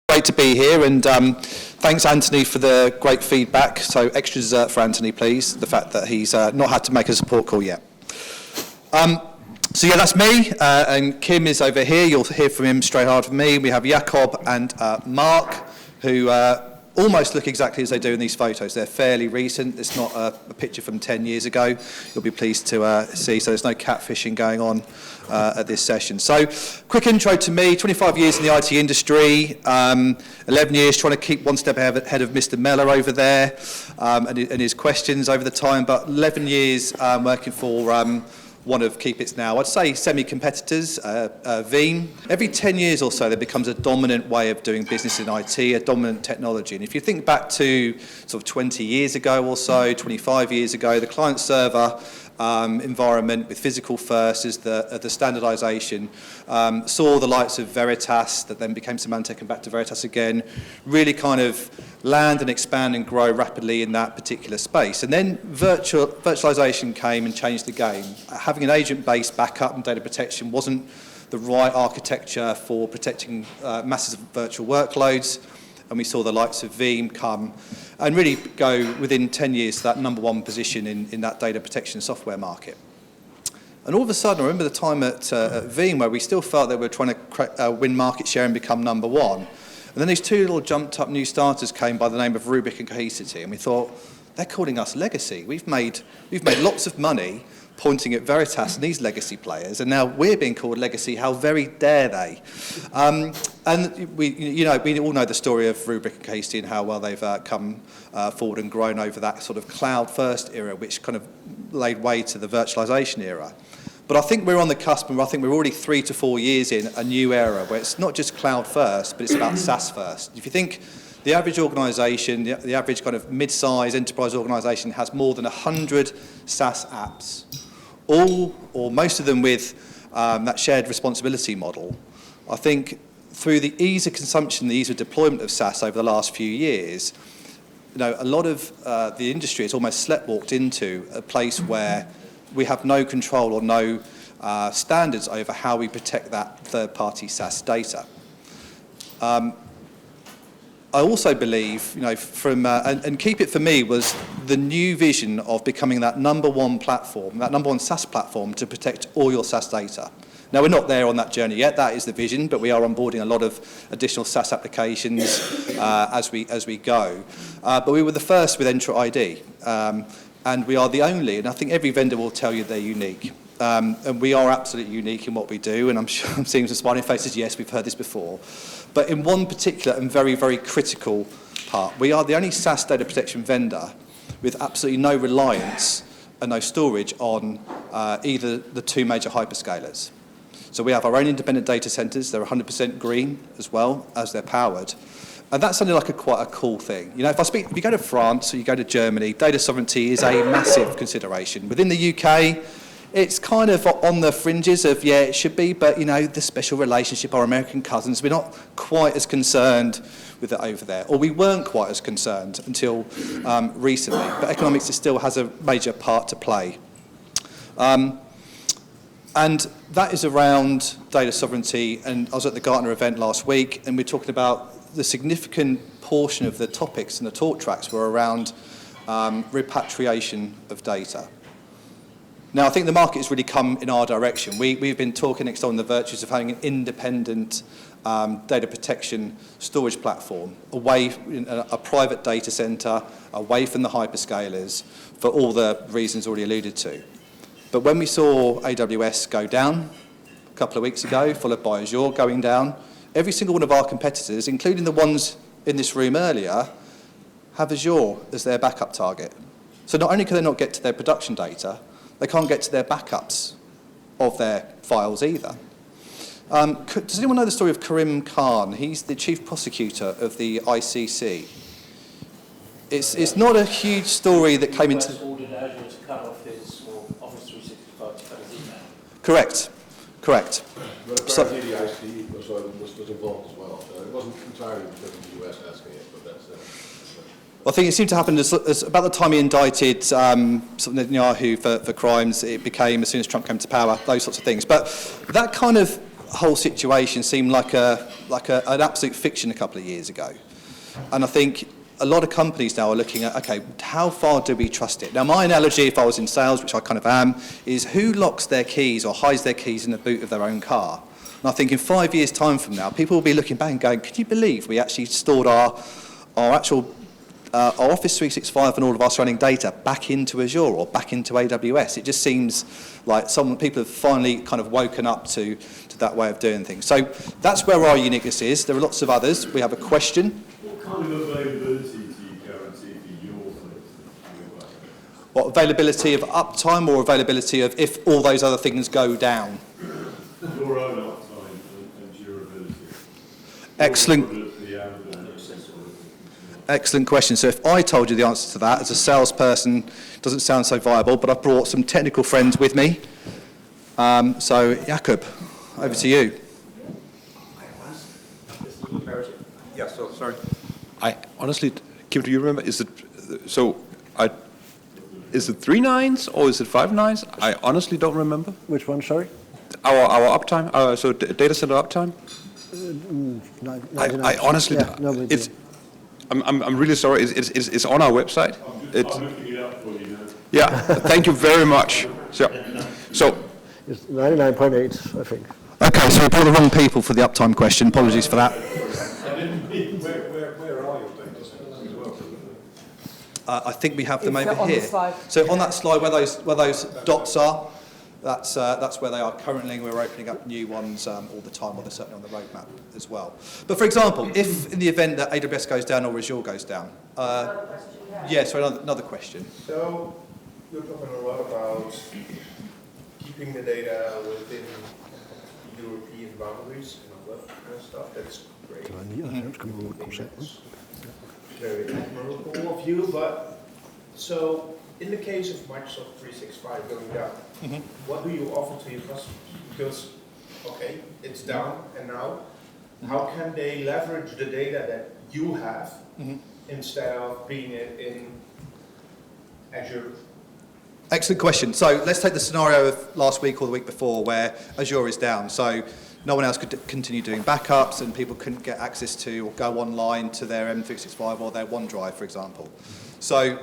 Great to be here, and thanks Anthony for the great feedback. So extra dessert for Anthony, please. The fact that he's not had to make a support call yet. So yeah, that's me, and Kim is over here. You'll hear from him straight after me. We have Jakob and Mark, who almost look exactly as they do in these photos. They're fairly recent. It's not a picture from 10 years ago. You'll be pleased to see, so there's no catfishing going on at this session. So, quick intro to me, 25 years in the IT industry, 11 years trying to keep one step ahead of Mr. Mellor over there and his questions over the time, but 11 years working for one of Keepit's now, I'd say, semi-competitors, Veeam. Every 10 years or so, there becomes a dominant way of doing business in IT, a dominant technology. And if you think back to sort of 20 years ago or so, 25 years ago, the client-server environment with physical first as the standardization saw the likes of Veritas, that then became Symantec and back to Veritas again, really kind of land and expand and grow rapidly in that particular space. And then virtualization came and changed the game. Having an agent-based backup and data protection wasn't the right architecture for protecting masses of virtual workloads, and we saw the likes of Veeam come and really go within 10 years to that number one position in that data protection software market. And all of a sudden, I remember the time at Veeam where we still felt that we were trying to win market share and become number one. And then these two little jumped up new starters came by the name of Rubrik and Cohesity, and we thought, they're calling us legacy. We've made lots of money pointing at Veritas and these legacy players, and now we're being called legacy. How very dare they? And we all know the story of Rubrik and Cohesity and how well they've come forward and grown over that sort of cloud-first era, which kind of laid way to the virtualization era. But I think we're on the cusp, and I think we're already 3 to 4 years in a new era where it's not just cloud first, but it's about SaaS first. If you think the average organisation, the average kind of mid-size enterprise organisation has more than 100 SaaS apps, all or most of them with that shared responsibility model. I think through the ease of consumption, the ease of deployment of SaaS over the last few years, a lot of the industry has almost sleptwalked into a place where we have no control or no standards over how we protect that third-party SaaS data. I also believe, and Keepit for me was the new vision of becoming that number one platform, that number one SaaS platform to protect all your SaaS data. Now, we're not there on that journey yet. That is the vision, but we are onboarding a lot of additional SaaS applications as we go. But we were the first with Entra ID, and we are the only, and I think every vendor will tell you they're unique. And we are absolutely unique in what we do, and I'm sure I'm seeing some smiling faces, yes, we've heard this before. But in one particular and very, very critical part, we are the only SaaS data protection vendor with absolutely no reliance and no storage on either the two major hyperscalers. So we have our own independent data centers. They're 100% green as well as they're powered. And that's something like quite a cool thing. If you go to France or you go to Germany, data sovereignty is a massive consideration. Within the UK, it's kind of on the fringes of, yeah, it should be, but, the special relationship, our American cousins, we're not quite as concerned with it over there. Or we weren't quite as concerned until recently. But economics still has a major part to play. And that is around data sovereignty. And I was at the Gartner event last week, and we're talking about the significant portion of the topics and the talk tracks were around repatriation of data. Now, I think the market has really come in our direction. We've been talking on the virtues of having an independent data protection storage platform, away in a private data center, away from the hyperscalers, for all the reasons already alluded to. But when we saw AWS go down a couple of weeks ago, followed by Azure going down, every single one of our competitors, including the ones in this room earlier, have Azure as their backup target. So not only can they not get to their production data, they can't get to their backups of their files either. Does anyone know the story of Karim Khan? He's the chief prosecutor of the ICC. It's not a huge story that came into... ordered Azure to cut off his Office 365 to cut his email. Correct. But apparently the ICC was involved as well. So it wasn't entirely because of the US asking it, but that's Well, I think it seemed to happen as about the time he indicted Netanyahu for crimes, it became, as soon as Trump came to power, those sorts of things. But that kind of whole situation seemed like an absolute fiction a couple of years ago. And I think a lot of companies now are looking at, okay, how far do we trust it? Now, my analogy, if I was in sales, which I kind of am, is who locks their keys or hides their keys in the boot of their own car? And I think in 5 years' time from now, people will be looking back and going, can you believe we actually stored our actual our Office 365 and all of our surrounding data back into Azure or back into AWS? It just seems like people have finally kind of woken up to that way of doing things. So that's where our uniqueness is. There are lots of others. We have a question. What kind of availability do you guarantee for your service? What, availability of uptime or availability of if all those other things go down? Your own uptime and durability. Excellent. Excellent question. So if I told you the answer to that, as a salesperson, it doesn't sound so viable, but I've brought some technical friends with me. So Jakob, over to you. Yeah, so sorry. I honestly, Kim, do you remember, is it 3 nines or is it 5 nines? I honestly don't remember. Which one, sorry? Our uptime, so data center uptime? I honestly, it's... I'm really sorry. It's on our website. I'm looking it up for you now. Yeah, thank you very much. So It's 99.8, I think. Okay, so we brought the wrong people for the uptime question. Apologies for that. Where are your data centers as well? I think we have them Is over that on the here. slide? So on that slide where those dots are, that's where they are currently. We're opening up new ones all the time, or they're certainly on the roadmap as well. But for example, if in the event that AWS goes down or Azure goes down, another question. So you're talking a lot about keeping the data within European boundaries and all that kind of stuff. That's great. Very admirable of you, but so in the case of Microsoft 365 going down, what do you offer to your customers? Because, okay, it's down, and now, how can they leverage the data that you have instead of being in Azure? Excellent question. So let's take the scenario of last week or the week before where Azure is down. So no one else could continue doing backups and people couldn't get access to or go online to their M365 or their OneDrive, for example. So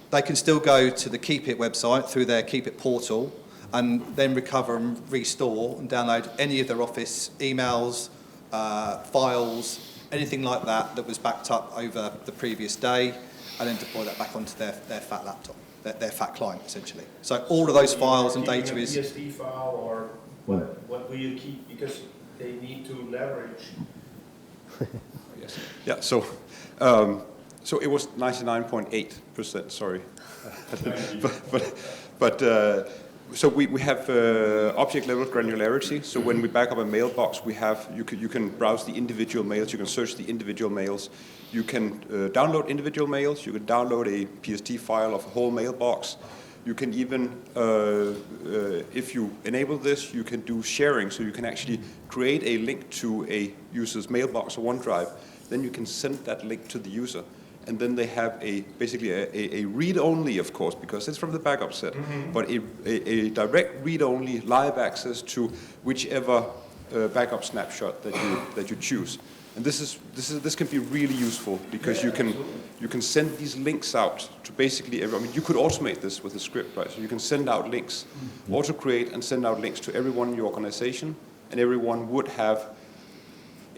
they can still go to the Keepit website through their Keepit portal and then recover and restore and download any of their Office emails, files, anything like that was backed up over the previous day, and then deploy that back onto their fat laptop, their fat client, essentially. So all of those files and data is... a PSD file, or what will you keep? Because they need to leverage. yeah, so it was 99.8%. Sorry, but so we have object level granularity. So when we back up a mailbox, you can browse the individual mails. You can search the individual mails. You can download individual mails. You can download a PSD file of a whole mailbox. You can even, if you enable this, you can do sharing. So you can actually create a link to a user's mailbox or OneDrive. Then you can send that link to the user. And then they have basically a read-only, of course, because it's from the backup set, but a direct read-only live access to whichever backup snapshot that you choose. And this can be really useful because you can send these links out to basically everyone. I mean, you could automate this with a script, right? So you can send out links, auto create and send out links to everyone in your organization, and everyone would have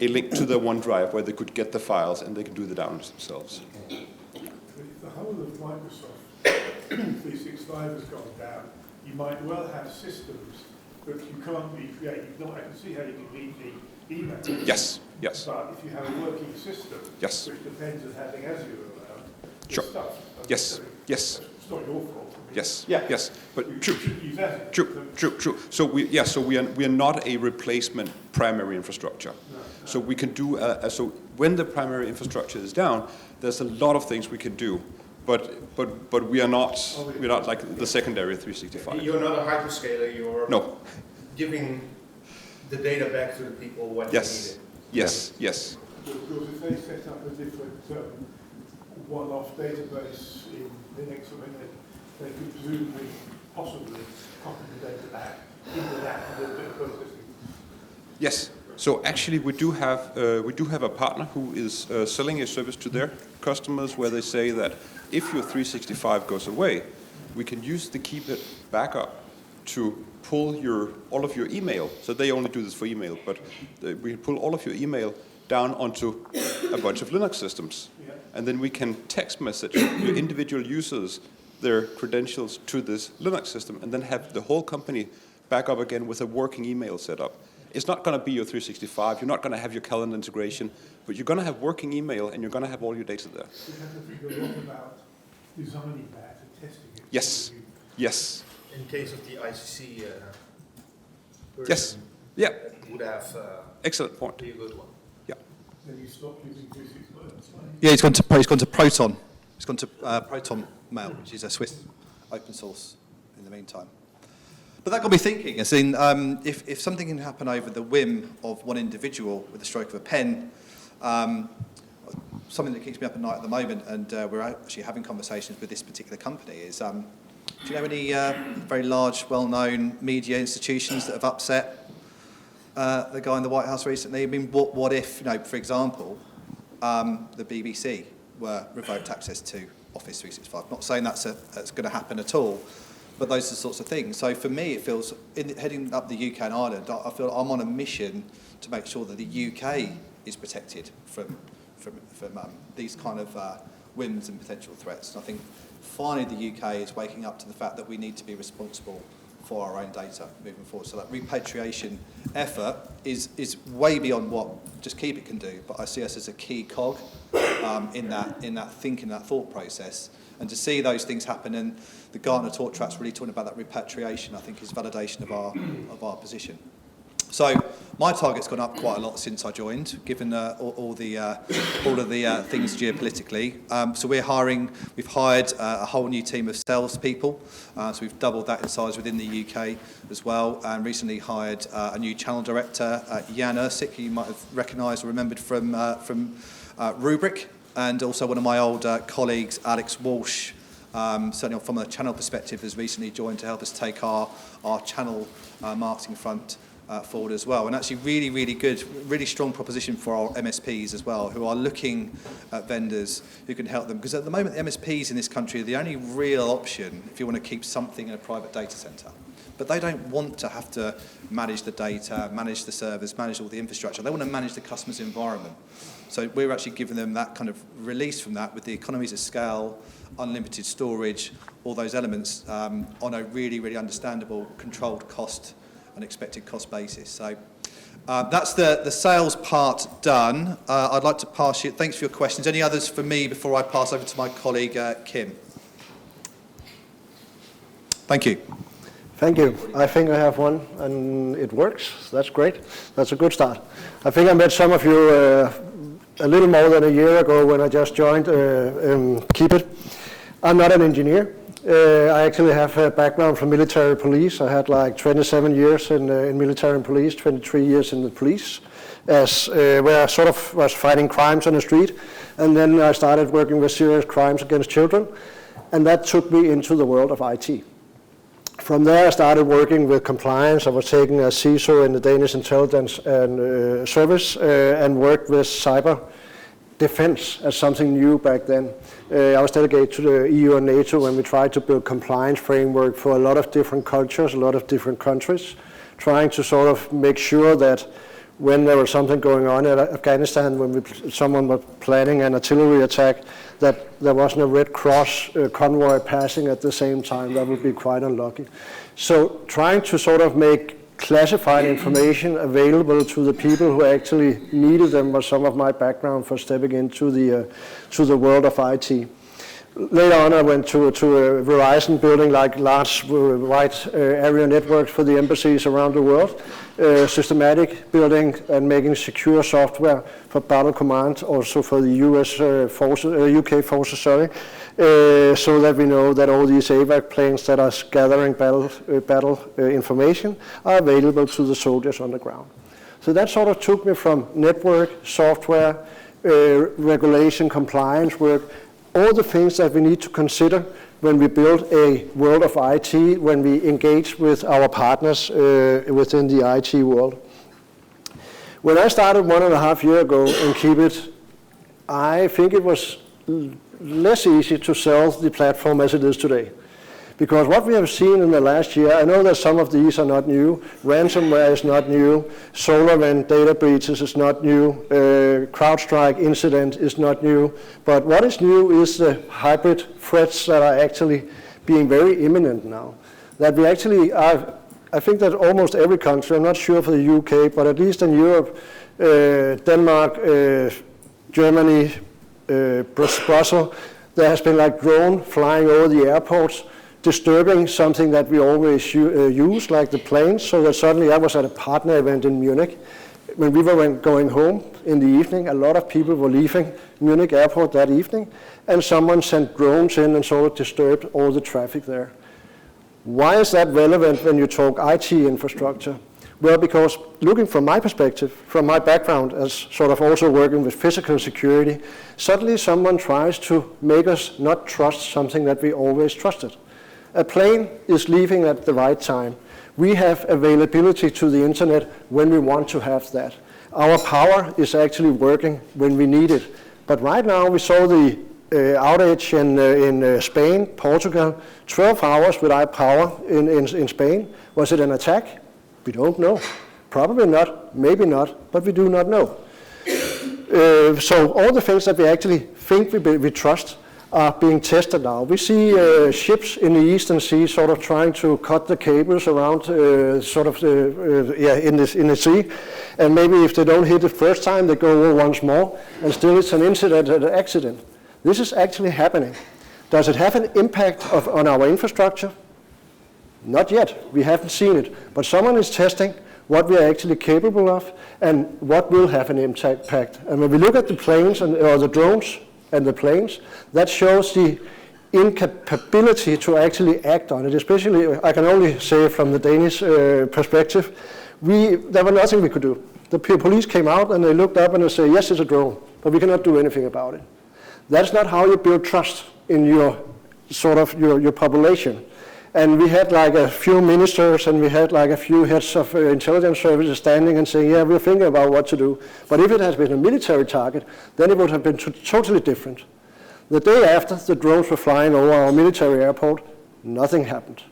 a link to their OneDrive where they could get the files and they can do the downloads themselves. The whole of Microsoft 365 has gone down. You might well have systems, but you can't recreate. I can see how you can read the email. Yes. But if you have a working system, which depends on having Azure around, Sure. stuff. Yes. It's not your fault. Yes. Yeah. Yes. But You true. should use Azure. True. So we are not a replacement primary infrastructure. So we can do so when the primary infrastructure is down, there's a lot of things we can do, but we are not like the secondary 365. You're not a hyperscaler. You're No. giving the data back to the people when they need it. Yes. Because if they set up a different one-off database in Linux, I mean, they could presumably, possibly, copy the data back into that and do a bit of processing. Yes. So actually, we do have a partner who is selling a service to their customers where they say that if your 365 goes away, we can use the Keepit backup to pull all of your email. So they only do this for email, but we pull all of your email down onto a bunch of Linux systems. Yeah. And then we can text message your individual users their credentials to this Linux system and then have the whole company back up again with a working email setup. It's not going to be your 365, you're not going to have your calendar integration, but you're going to have working email and you're going to have all your data there. You have to think a lot about designing that and testing it. Yes, yes. In case of the ICC version, Yes, yeah. would have Excellent point. be a good one. Yeah. Then you stop using 365. Yeah, he's gone to Proton. He's gone to Proton Mail, which is a Swiss open source in the meantime. But that got me thinking, as in, if something can happen over the whim of one individual with the stroke of a pen, something that keeps me up at night at the moment, and we're actually having conversations with this particular company, is do you know any very large, well-known media institutions that have upset the guy in the White House recently? I mean, what if, you know, for example, the BBC were revoked access to Office 365? Not saying that's going to happen at all, but those are the sorts of things. So for me, it feels, heading up the UK and Ireland, I feel I'm on a mission to make sure that the UK is protected from these kind of whims and potential threats. And I think finally the UK is waking up to the fact that we need to be responsible for our own data moving forward. So that repatriation effort is way beyond what just Keepit can do, but I see us as a key cog in that thinking, that thought process. And to see those things happen, and the Gartner talk track's really talking about that repatriation, I think is validation of our position. So my target's gone up quite a lot since I joined, given all of the things geopolitically. So we've hired a whole new team of salespeople. So we've doubled that in size within the UK as well, and recently hired a new channel director, Jan Østergaard, who you might have recognised or remembered from Rubrik, and also one of my old colleagues, Alex Walsh, certainly from a channel perspective, has recently joined to help us take our channel marketing front forward as well. And actually really, really good, really strong proposition for our MSPs as well, who are looking at vendors who can help them. Because at the moment, the MSPs in this country are the only real option if you want to keep something in a private data centre. But they don't want to have to manage the data, manage the servers, manage all the infrastructure. They want to manage the customer's environment. So we're actually giving them that kind of release from that with the economies of scale, unlimited storage, all those elements on a really, really understandable, controlled cost and expected cost basis. So that's the sales part done. I'd like to pass you, thanks for your questions. Any others for me before I pass over to my colleague, Kim? Thank you. Thank you. I think I have one, and it works. That's great. That's a good start. I think I met some of you a little more than a year ago when I just joined Keepit. I'm not an engineer. I actually have a background from military police. I had like 27 years in military and police, 23 years in the police, where I sort of was fighting crimes on the street. And then I started working with serious crimes against children. And that took me into the world of IT. From there, I started working with compliance. I was taking a CISO in the Danish intelligence and service and worked with cyber defense as something new back then. I was delegated to the EU and NATO when we tried to build compliance framework for a lot of different cultures, a lot of different countries, trying to sort of make sure that when there was something going on in Afghanistan, when someone was planning an artillery attack, that there wasn't a Red Cross convoy passing at the same time. That would be quite unlucky. So trying to sort of make classified information available to the people who actually needed them was some of my background for stepping into the world of IT. Later on, I went to Verizon, building like large wide area networks for the embassies around the world, systematic building and making secure software for battle command, also for the UK forces, so that we know that all these AVAC planes that are gathering battle information are available to the soldiers on the ground. So that sort of took me from network, software, regulation, compliance work, all the things that we need to consider when we build a world of IT, when we engage with our partners within the IT world. When I started 1.5 years ago in Keepit, I think it was less easy to sell the platform as it is today. Because what we have seen in the last year, I know that some of these are not new. Ransomware is not new. SolarWinds data breaches is not new. CrowdStrike incident is not new. But what is new is the hybrid threats that are actually being very imminent now. That we actually are, I think that almost every country, I'm not sure for the UK, but at least in Europe, Denmark, Germany, Brussels, there has been like drone flying over the airports, disturbing something that we always use, like the planes, so that suddenly I was at a partner event in Munich. When we were going home in the evening, a lot of people were leaving Munich airport that evening, and someone sent drones in and sort of disturbed all the traffic there. Why is that relevant when you talk IT infrastructure? Well, because looking from my perspective, from my background as sort of also working with physical security, suddenly someone tries to make us not trust something that we always trusted. A plane is leaving at the right time. We have availability to the internet when we want to have that. Our power is actually working when we need it. But right now we saw the outage in Spain, Portugal, 12 hours without power in Spain. Was it an attack? We don't know. Probably not, maybe not, but we do not know. So all the things that we actually think we trust are being tested now. We see ships in the Eastern Sea sort of trying to cut the cables around in the sea, and maybe if they don't hit it first time, they go over once more, and still it's an incident, an accident. This is actually happening. Does it have an impact on our infrastructure? Not yet. We haven't seen it. But someone is testing what we are actually capable of and what will have an impact. And when we look at the planes or the drones and the planes, that shows the incapability to actually act on it. Especially, I can only say from the Danish perspective, there was nothing we could do. The police came out and they looked up and they said, yes, it's a drone, but we cannot do anything about it. That's not how you build trust in your your population. And we had like a few ministers and we had like a few heads of intelligence services standing and saying, yeah, we're thinking about what to do. But if it has been a military target, then it would have been totally different. The day after, the drones were flying over our military airport, nothing happened.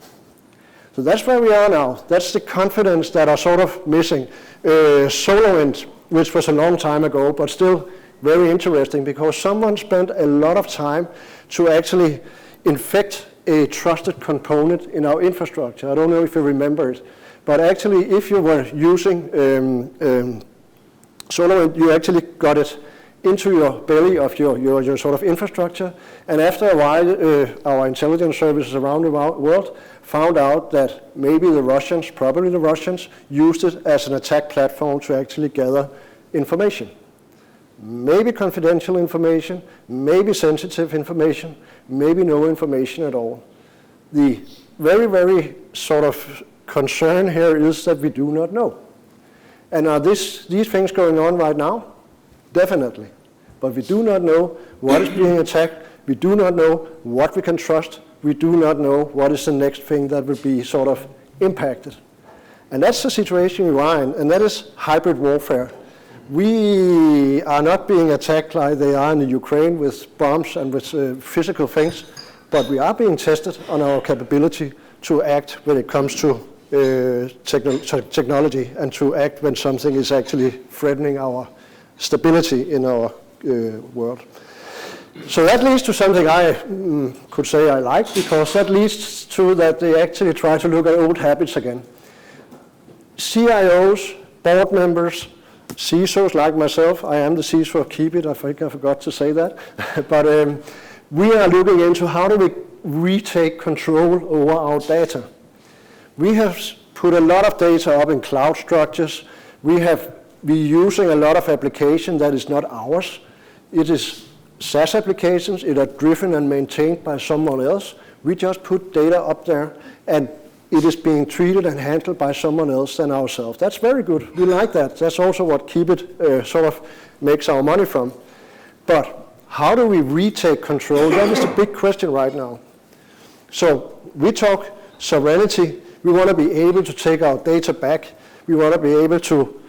So that's where we are now. That's the confidence that are sort of missing. SolarWinds, which was a long time ago, but still very interesting because someone spent a lot of time to actually infect a trusted component in our infrastructure. I don't know if you remember it, but actually if you were using SolarWinds, you actually got it into your belly of your sort of infrastructure, and after a while our intelligence services around the world found out that maybe the Russians, probably the Russians, used it as an attack platform to actually gather information. Maybe confidential information, maybe sensitive information, maybe no information at all. The very, very sort of concern here is that we do not know. And are these things going on right now? Definitely. But we do not know what is being attacked. We do not know what we can trust. We do not know what is the next thing that will be sort of impacted. And that's the situation we are in, and that is hybrid warfare. We are not being attacked like they are in the Ukraine with bombs and with physical things, but we are being tested on our capability to act when it comes to technology and to act when something is actually threatening our stability in our world. So that leads to something I could say I like, because that leads to that they actually try to look at old habits again. CIOs, board members, CISOs like myself, I am the CISO of Keepit, I think I forgot to say that, but we are looking into how do we retake control over our data. We have put a lot of data up in cloud structures. We're using a lot of application that is not ours. It is SaaS applications, it are driven and maintained by someone else. We just put data up there and it is being treated and handled by someone else than ourselves. That's very good. We like that. That's also what Keepit sort of makes our money from. But how do we retake control? That is the big question right now. So we talk sovereignty. We want to be able to take our data back. We want to be able to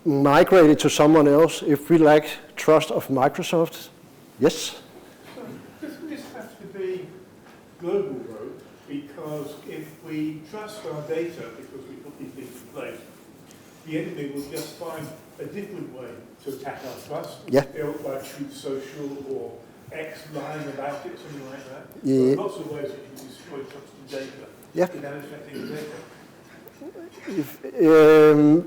migrate it to someone else if we lack trust of Microsoft. Yes? Doesn't this have to be global though? Because if we trust our data because we put these things in place, the enemy will just find a different way to attack our trust. Yeah. Like Truth Social or X lying about it, something like that. Yeah. There are lots of ways that you can destroy trusted data without affecting the data.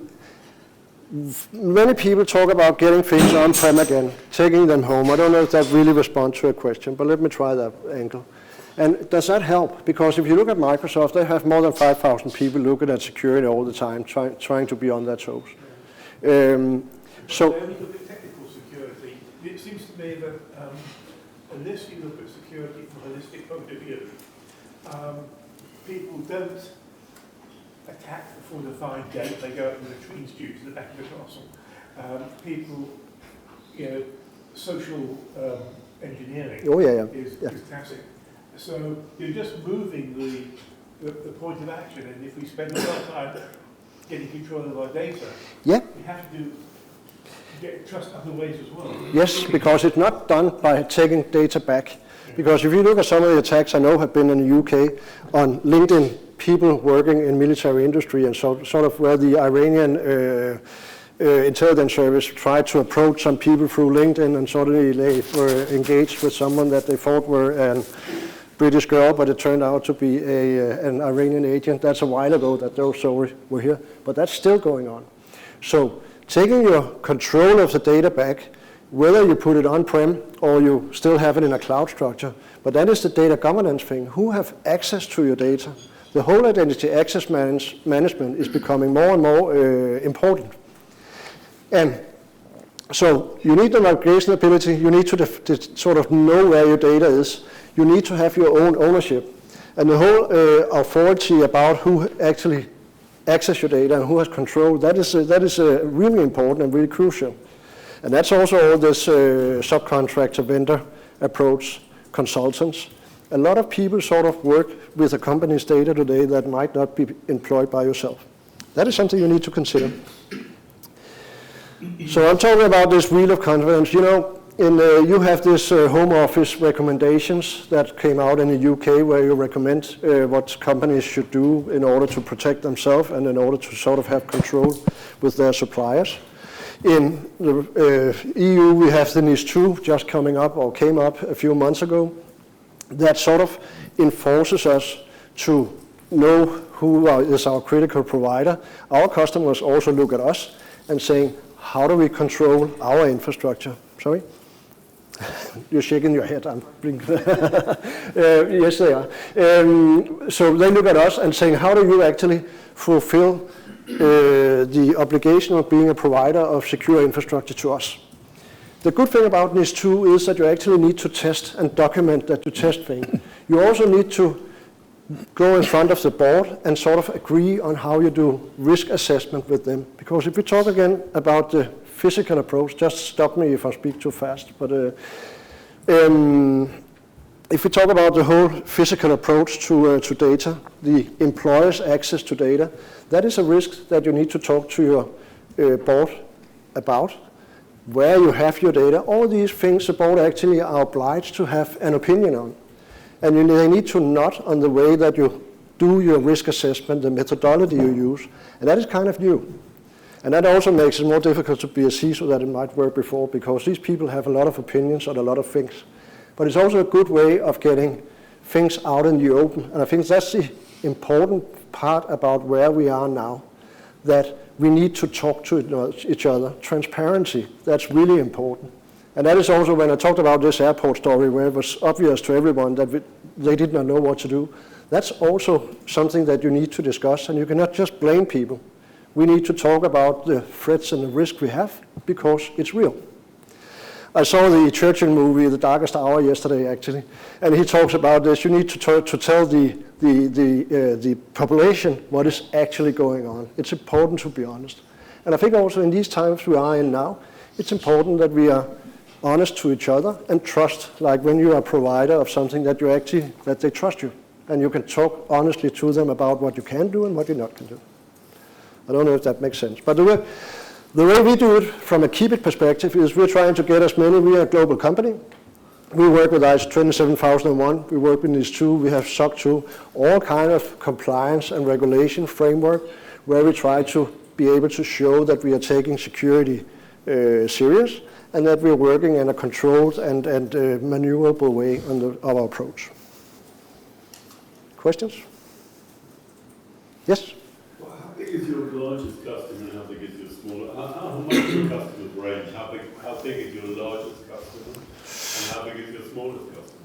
Many people talk about getting things on-prem again, taking them home. I don't know if that really responds to a question, but let me try that angle. And does that help? Because if you look at Microsoft, they have more than 5,000 people looking at security all the time, trying to be on their toes. So when you look at technical security, it seems to me that unless you look at security from a holistic point of view, people don't attack before the fine gate. They go up with a tree stew to the back of the castle. People, social engineering is classic. So you're just moving the point of action, and if we spend a lot of time getting control of our data, we have to get trust other ways as well. Yes, because it's not done by taking data back. Because if you look at some of the attacks I know have been in the UK on LinkedIn, people working in military industry and sort of where the Iranian intelligence service tried to approach some people through LinkedIn, and suddenly they were engaged with someone that they thought were a British girl, but it turned out to be an Iranian agent. That's a while ago that those stories were here, but that's still going on. So taking your control of the data back, whether you put it on-prem or you still have it in a cloud structure, but that is the data governance thing. Who have access to your data? The whole identity access management is becoming more and more important. And so you need the navigation ability, you need to sort of know where your data is, you need to have your own ownership. And the whole authority about who actually access your data and who has control, that is really important and really crucial. And that's also all this subcontractor vendor approach, consultants. A lot of people sort of work with a company's data today that might not be employed by yourself. That is something you need to consider. So I'm talking about this wheel of confidence. You have this Home Office recommendations that came out in the UK where you recommend what companies should do in order to protect themselves and in order to sort of have control with their suppliers. In the EU, we have the NIS2 just coming up or came up a few months ago that sort of enforces us to know who is our critical provider. Our customers also look at us and saying, how do we control our infrastructure? Sorry? You're shaking your head. I'm blinking. Yes, they are. So they look at us and saying, how do you actually fulfill the obligation of being a provider of secure infrastructure to us? The good thing about NIS2 is that you actually need to test and document that you test things. You also need to go in front of the board and sort of agree on how you do risk assessment with them. Because if we talk again about the physical approach, just stop me if I speak too fast, but if we talk about the whole physical approach to data, the employer's access to data, that is a risk that you need to talk to your board about, where you have your data. All these things the board actually are obliged to have an opinion on. And they need to nod on the way that you do your risk assessment, the methodology you use, and that is kind of new. And that also makes it more difficult to be a CISO than it might work before, because these people have a lot of opinions on a lot of things. But it's also a good way of getting things out in the open. And I think that's the important part about where we are now, that we need to talk to each other. Transparency, that's really important. And that is also when I talked about this airport story where it was obvious to everyone that they did not know what to do. That's also something that you need to discuss, and you cannot just blame people. We need to talk about the threats and the risk we have because it's real. I saw the Churchill movie, The Darkest Hour, yesterday actually, and he talks about this. You need to tell the population what is actually going on. It's important to be honest. And I think also in these times we are in now, it's important that we are honest to each other, and trust, like when you are a provider of something that they trust you, and you can talk honestly to them about what you can do and what you not can do. I don't know if that makes sense, but the way we do it from a Keepit perspective is we're trying to get as many. We are a global company. We work with ISO 27001. We work with NIS2. We have SOC 2, all kind of compliance and regulation framework where we try to be able to show that we are taking security serious and that we're working in a controlled and maneuverable way on our approach. Questions? Yes? Well, how big is your largest customer and how big is your smaller? How much is your customer's range? How big is your largest customer and how big is your smallest customer?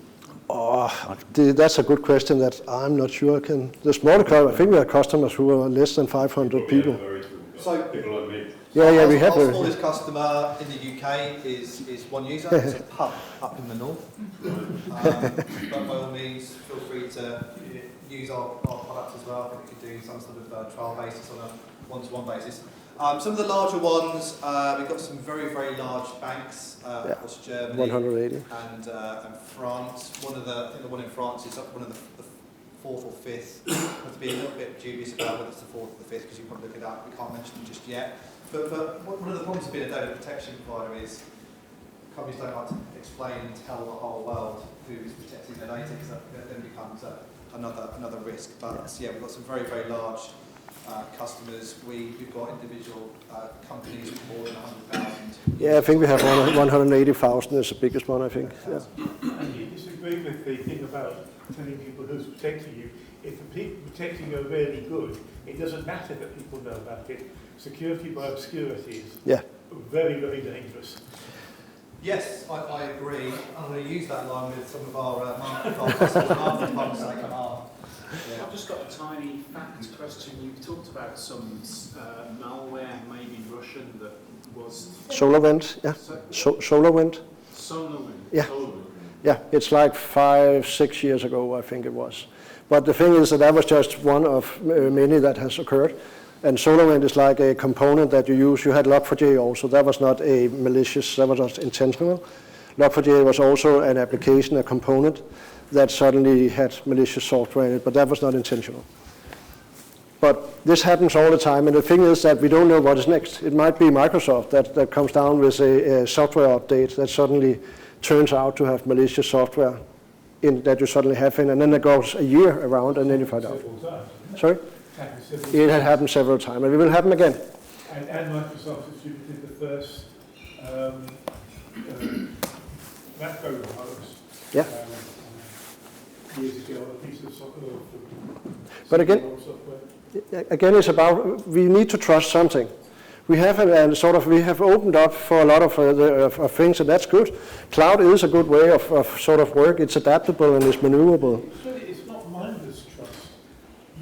Oh, that's a good question that I'm not sure I can. The smaller customer, I think we have customers who are less than 500 people. So, people like me. Yeah, we have. Our smallest customer in the UK is one user. It's a pub up in the north. But by all means, feel free to use our product as well. I think we could do some sort of trial basis on a one-to-one basis. Some of the larger ones, we've got some very, very large banks across Germany 180. and France. I think the one in France is one of the fourth or fifth. I have to be a little bit dubious about whether it's the fourth or the fifth because you can't look it up. We can't mention them just yet. But one of the problems of being a data protection provider is companies don't like to explain and tell the whole world who is protecting their data because that then becomes another risk. But yeah, we've got some very, very large customers. We've got individual companies with more than 100,000. Yeah, I think we have 180,000 is the biggest one, I think. Yeah. And you disagree with the thing about telling people who's protecting you. If the people protecting you are really good, it doesn't matter that people know about it. Security by obscurity is very, very dangerous. Yes, I agree. I'm going to use that line with some of our market partners. I've just got a tiny fact question. You've talked about some malware, maybe Russian, that was... SolarWind, yeah. SolarWind. SolarWind. Yeah. SolarWind. Yeah, it's like 5-6 years ago, I think it was. But the thing is that was just one of many that has occurred. And SolarWind is like a component that you use. You had Log4j also. That was not a malicious, that was not intentional. Log4j was also an application, a component that suddenly had malicious software in it, but that was not intentional. But this happens all the time, and the thing is that we don't know what is next. It might be Microsoft that comes down with a software update that suddenly turns out to have malicious software in that you suddenly have in, and then it goes a year around, and then you find out. Sorry? It had happened several times, and it will happen again. And Microsoft distributed the first macro virus years ago, a piece of software. But again, it's about we need to trust something. We have we have opened up for a lot of things, and that's good. Cloud is a good way of sort of work. It's adaptable and it's maneuverable. It's not mindless trust.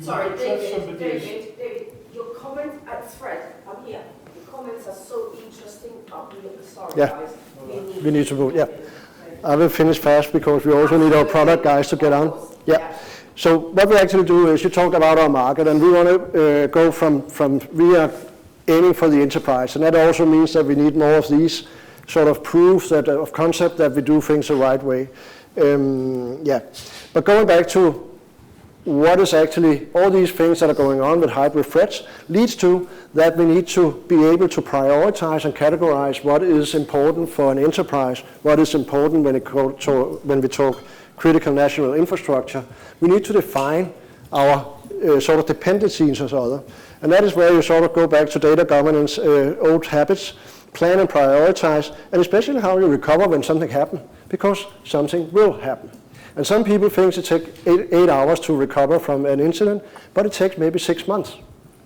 Sorry, David, your comment at thread, I'm here. Your comments are so interesting. I'm really sorry, guys. We need to move, I will finish fast because we also need our product guys to get on. So what we actually do is you talked about our market, and we want to go from we are aiming for the enterprise, and that also means that we need more of these sort of proofs of concept that we do things the right way. But going back to what is actually all these things that are going on with hybrid threats leads to that we need to be able to prioritize and categorize what is important for an enterprise, what is important when we talk critical national infrastructure. We need to define our sort of dependencies and other. And that is where you sort of go back to data governance, old habits, plan and prioritize, and especially how you recover when something happens, because something will happen. And some people think it takes 8 hours to recover from an incident, but it takes maybe 6 months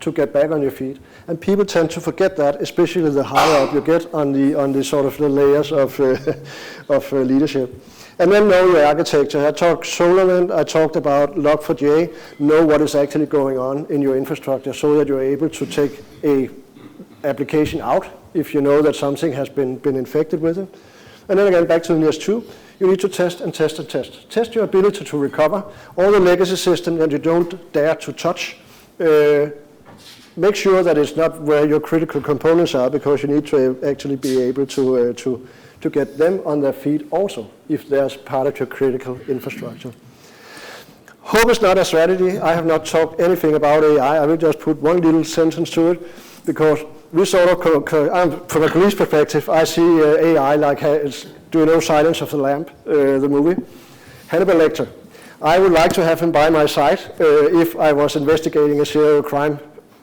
to get back on your feet. And people tend to forget that, especially the higher up you get on the sort of the layers of leadership. And then know your architecture. I talked SolarWind, I talked about Log4j, know what is actually going on in your infrastructure so that you're able to take a application out if you know that something has been infected with it. And then again, back to the NIS2, you need to test and test and test. Test your ability to recover all the legacy system that you don't dare to touch. Make sure that it's not where your critical components are, because you need to actually be able to to get them on their feet also, if there's part of your critical infrastructure. Hope is not a strategy. I have not talked anything about AI. I will just put one little sentence to it, because we sort of, from a police perspective, I see AI like, do you know Silence of the Lamb, the movie? Hannibal Lecter. I would like to have him by my side if I was investigating a serial crime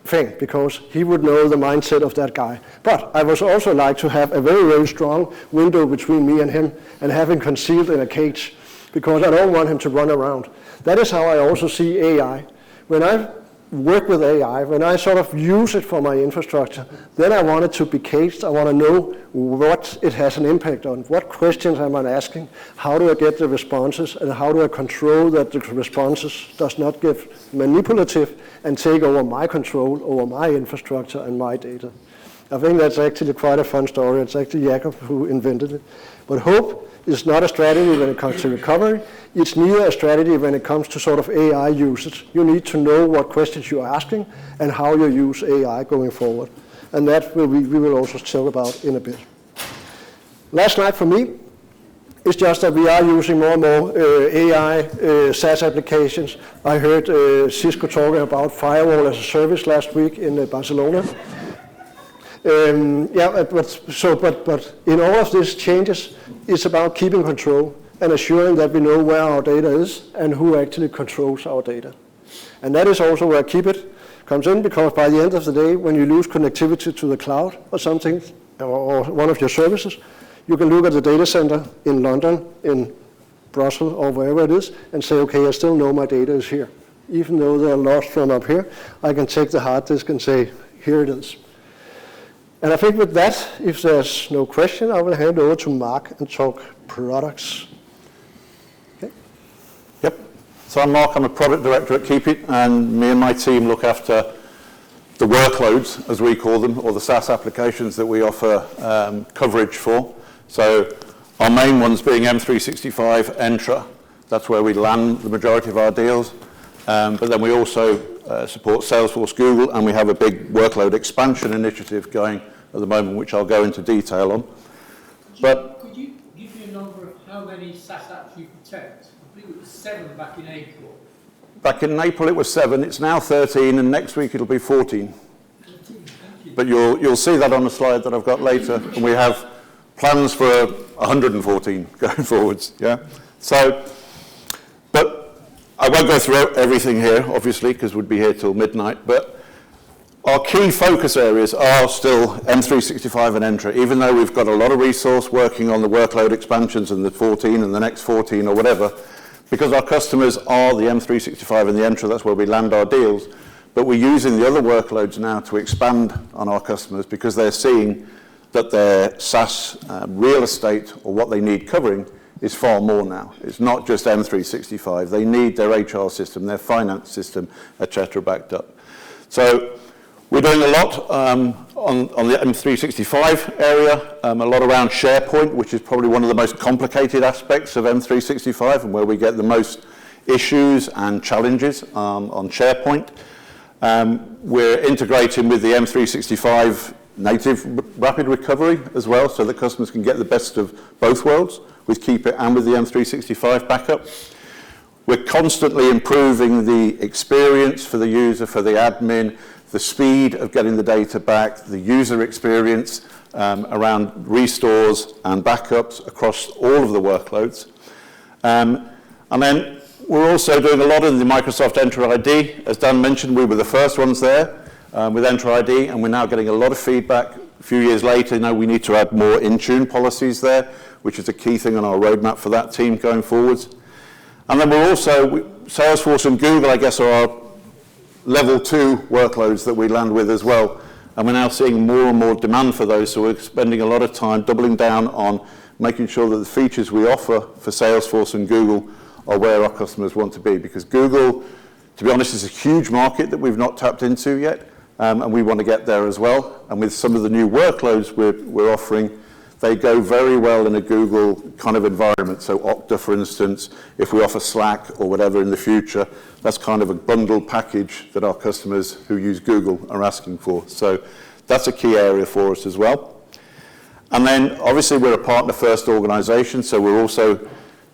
thing, because he would know the mindset of that guy. But I would also like to have a very, very strong window between me and him, and have him concealed in a cage, because I don't want him to run around. That is how I also see AI. When I work with AI, when I sort of use it for my infrastructure, then I want it to be caged. I want to know what it has an impact on. What questions am I asking? How do I get the responses? And how do I control that the responses does not get manipulative and take over my control over my infrastructure and my data? I think that's actually quite a fun story. It's actually Jakob who invented it. But hope is not a strategy when it comes to recovery. It's neither a strategy when it comes to sort of AI usage. You need to know what questions you're asking and how you use AI going forward. And that we will also talk about in a bit. Last slide for me is just that we are using more and more AI SaaS applications. I heard Cisco talking about firewall as a service last week in Barcelona. But in all of these changes, it's about keeping control and assuring that we know where our data is and who actually controls our data. And that is also where Keepit comes in, because by the end of the day, when you lose connectivity to the cloud or something, or one of your services, you can look at the data center in London, in Brussels, or wherever it is, and say, okay, I still know my data is here. Even though they're lost from up here, I can take the hard disk and say, here it is. And I think with that, if there's no question, I will hand over to Mark and talk products. Okay. Yep. So I'm Mark, I'm a product director at Keepit, and me and my team look after the workloads, as we call them, or the SaaS applications that we offer coverage for. So our main ones being M365 Entra. That's where we land the majority of our deals. But then we also support Salesforce, Google, and we have a big workload expansion initiative going at the moment, which I'll go into detail on. Could you give me a number of how many SaaS apps you protect? I believe it was 7 back in April. Back in April it was 7, it's now 13, and next week it'll be 14. 13, thank you. But you'll see that on the slide that I've got later, and we have plans for 114 going forwards, yeah? So, but I won't go through everything here, obviously, because we'd be here till midnight, but our key focus areas are still M365 and Entra, even though we've got a lot of resource working on the workload expansions and the 14 and the next 14 or whatever, because our customers are the M365 and the Entra, that's where we land our deals, but we're using the other workloads now to expand on our customers because they're seeing that their SaaS real estate or what they need covering is far more now. It's not just M365. They need their HR system, their finance system, etc. backed up. So we're doing a lot on the M365 area, a lot around SharePoint, which is probably one of the most complicated aspects of M365 and where we get the most issues and challenges on SharePoint. We're integrating with the M365 native rapid recovery as well, so that customers can get the best of both worlds with Keepit and with the M365 backup. We're constantly improving the experience for the user, for the admin, the speed of getting the data back, the user experience around restores and backups across all of the workloads. And then we're also doing a lot in the Microsoft Entra ID. As Dan mentioned, we were the first ones there with Entra ID, and we're now getting a lot of feedback. A few years later, now we need to add more in-tune policies there, which is a key thing on our roadmap for that team going forwards. And then we're also, Salesforce and Google, I guess, are our level 2 workloads that we land with as well. And we're now seeing more and more demand for those, so we're spending a lot of time doubling down on making sure that the features we offer for Salesforce and Google are where our customers want to be. Because Google, to be honest, is a huge market that we've not tapped into yet, and we want to get there as well. And with some of the new workloads we're offering, they go very well in a Google kind of environment. So Okta, for instance, if we offer Slack or whatever in the future, that's kind of a bundled package that our customers who use Google are asking for. So that's a key area for us as well. And then obviously we're a partner-first organisation, so we've also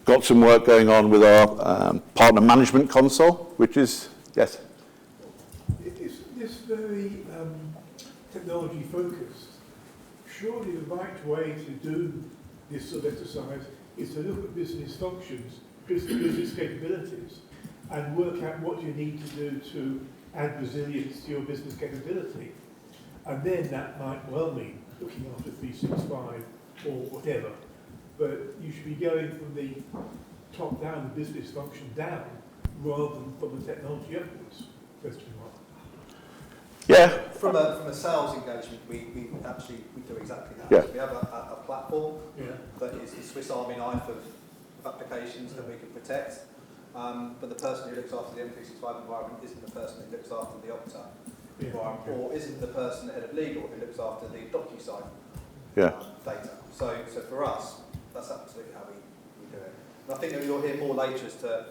got some work going on with our partner management console, which is, yes? It's this very technology focused. Surely the right way to do this sort of exercise is to look at business functions, business capabilities, and work out what you need to do to add resilience to your business capability. And then that might well mean looking after 365 or whatever. But you should be going from the top down, the business function down, rather than from the technology upwards. Question mark. Yeah. From a sales engagement, we do exactly that. Yeah. We have a platform that is the Swiss Army knife of applications that we can protect. But the person who looks after the M365 environment isn't the person who looks after the Okta environment, or isn't the person head of legal who looks after the DocuSign data. So for us, that's absolutely how we do it. And I think that you'll hear more later as to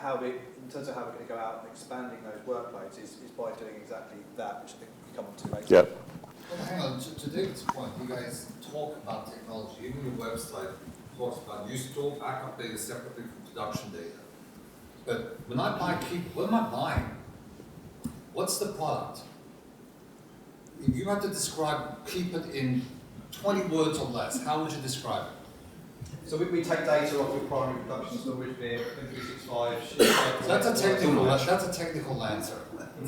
how we, in terms of how we're going to go out and expanding those workloads is by doing exactly that, which I think we come on to later. Yeah. Well, hang on, to David's point, you guys talk about technology. Even your website talks about you store backup data separately from production data. But when I buy Keepit, what am I buying? What's the product? If you had to describe Keepit in 20 words or less, how would you describe it? So we take data off your primary production storage bin, M365. That's a technical answer.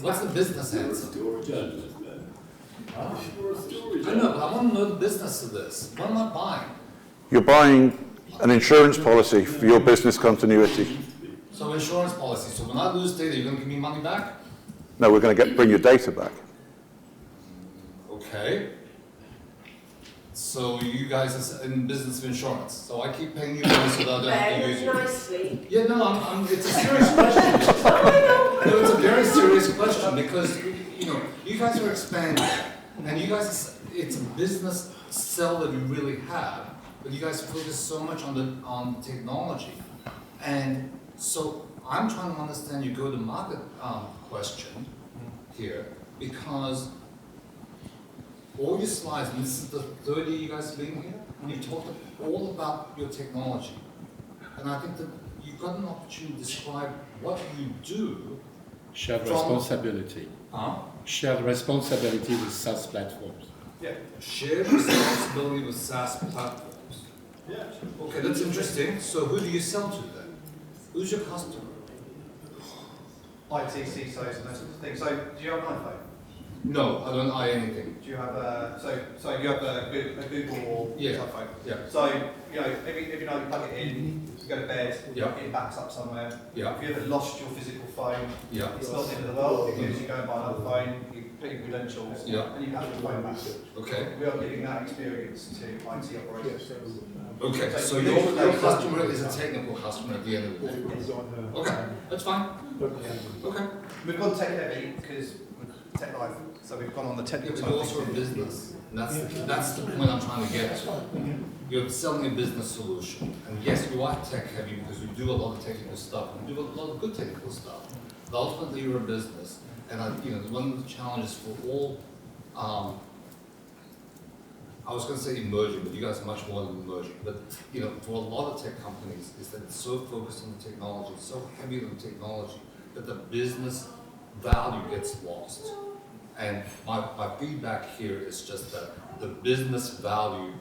What's the business answer? I know, but I want to know the business of this. What am I buying? You're buying an insurance policy for your business continuity. So insurance policy. So when I lose data, you're going to give me money back? No, we're going to bring your data back. Okay. So you guys are in business of insurance. So I keep paying you money so that I don't have to use you. Nicely. Yeah, no, it's a serious question. No, it's a very serious question because, you guys are expanding. And you guys, it's a business sell that you really have, but you guys focus so much on technology. And so I'm trying to understand your go-to-market question here, because all your slides, and this is the third year you guys have been here, and you talked all about your technology. And I think that you've got an opportunity to describe what you do. Shared responsibility. Shared responsibility with SaaS platforms. Yeah. Shared responsibility with SaaS platforms. Yeah. Okay, that's interesting. So who do you sell to then? Who's your customer? IT, CISOs, and those sorts of things. So do you have an iPhone? No, I don't buy anything. Do you have so you have a Google or iPhone? Yeah. So if you plug it in, you go to bed, it backs up somewhere. Yeah. If you ever lost your physical phone, it's not the end of the world because you go and buy another phone, you put in credentials, and you have your phone back. Okay. We are giving that experience to IT operations. Okay, so your customer is a technical customer at the end of the day. Okay, that's fine. Okay. We've gone tech heavy because tech life, so we've gone on the technical side. But also a business. That's the point I'm trying to get to. You're selling a business solution, and yes, you are tech heavy because we do a lot of technical stuff. We do a lot of good technical stuff. But ultimately, you're a business, and one of the challenges for all. I was going to say emerging, but you guys are much more than emerging. But for a lot of tech companies, is that it's so focused on the technology, so heavy on the technology, that the business value gets lost. And my feedback here is just that the business value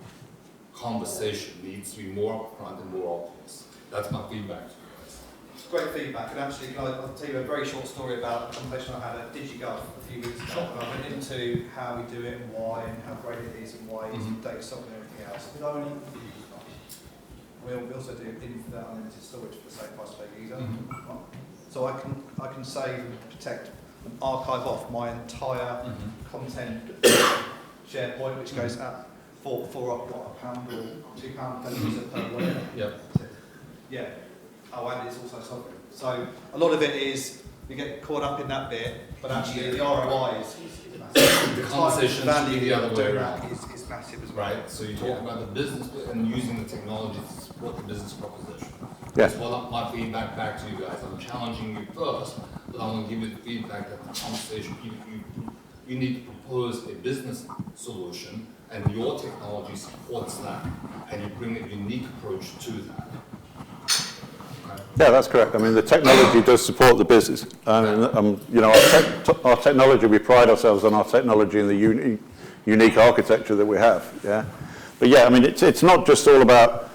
conversation needs to be more upfront and more obvious. That's my feedback to you guys. It's great feedback, and actually, I'll tell you a very short story about a conversation I had at DigiGov a few weeks ago, and I went into how we do it and why, and how great it is, and why it's data sovereign and everything else. But we also do infinite unlimited storage for the same price per user. So I can save and protect and archive off my entire content SharePoint, which goes at for £1 or £2 per user per whatever. Yeah. Oh, and it's also sovereign. So a lot of it is you get caught up in that bit, but actually the ROI is the conversation value the other way around. Is massive as well. Right. So you talk about the business and using the technology to support the business proposition. Yeah. That's what my feedback back to you guys. I'm challenging you first, but I want to give you the feedback that the conversation, You need to propose a business solution, and your technology supports that, and you bring a unique approach to that. Yeah, that's correct. I mean, the technology does support the business. You know, our technology, we pride ourselves on our technology and the unique architecture that we have. Yeah, but yeah, I mean, it's not just all about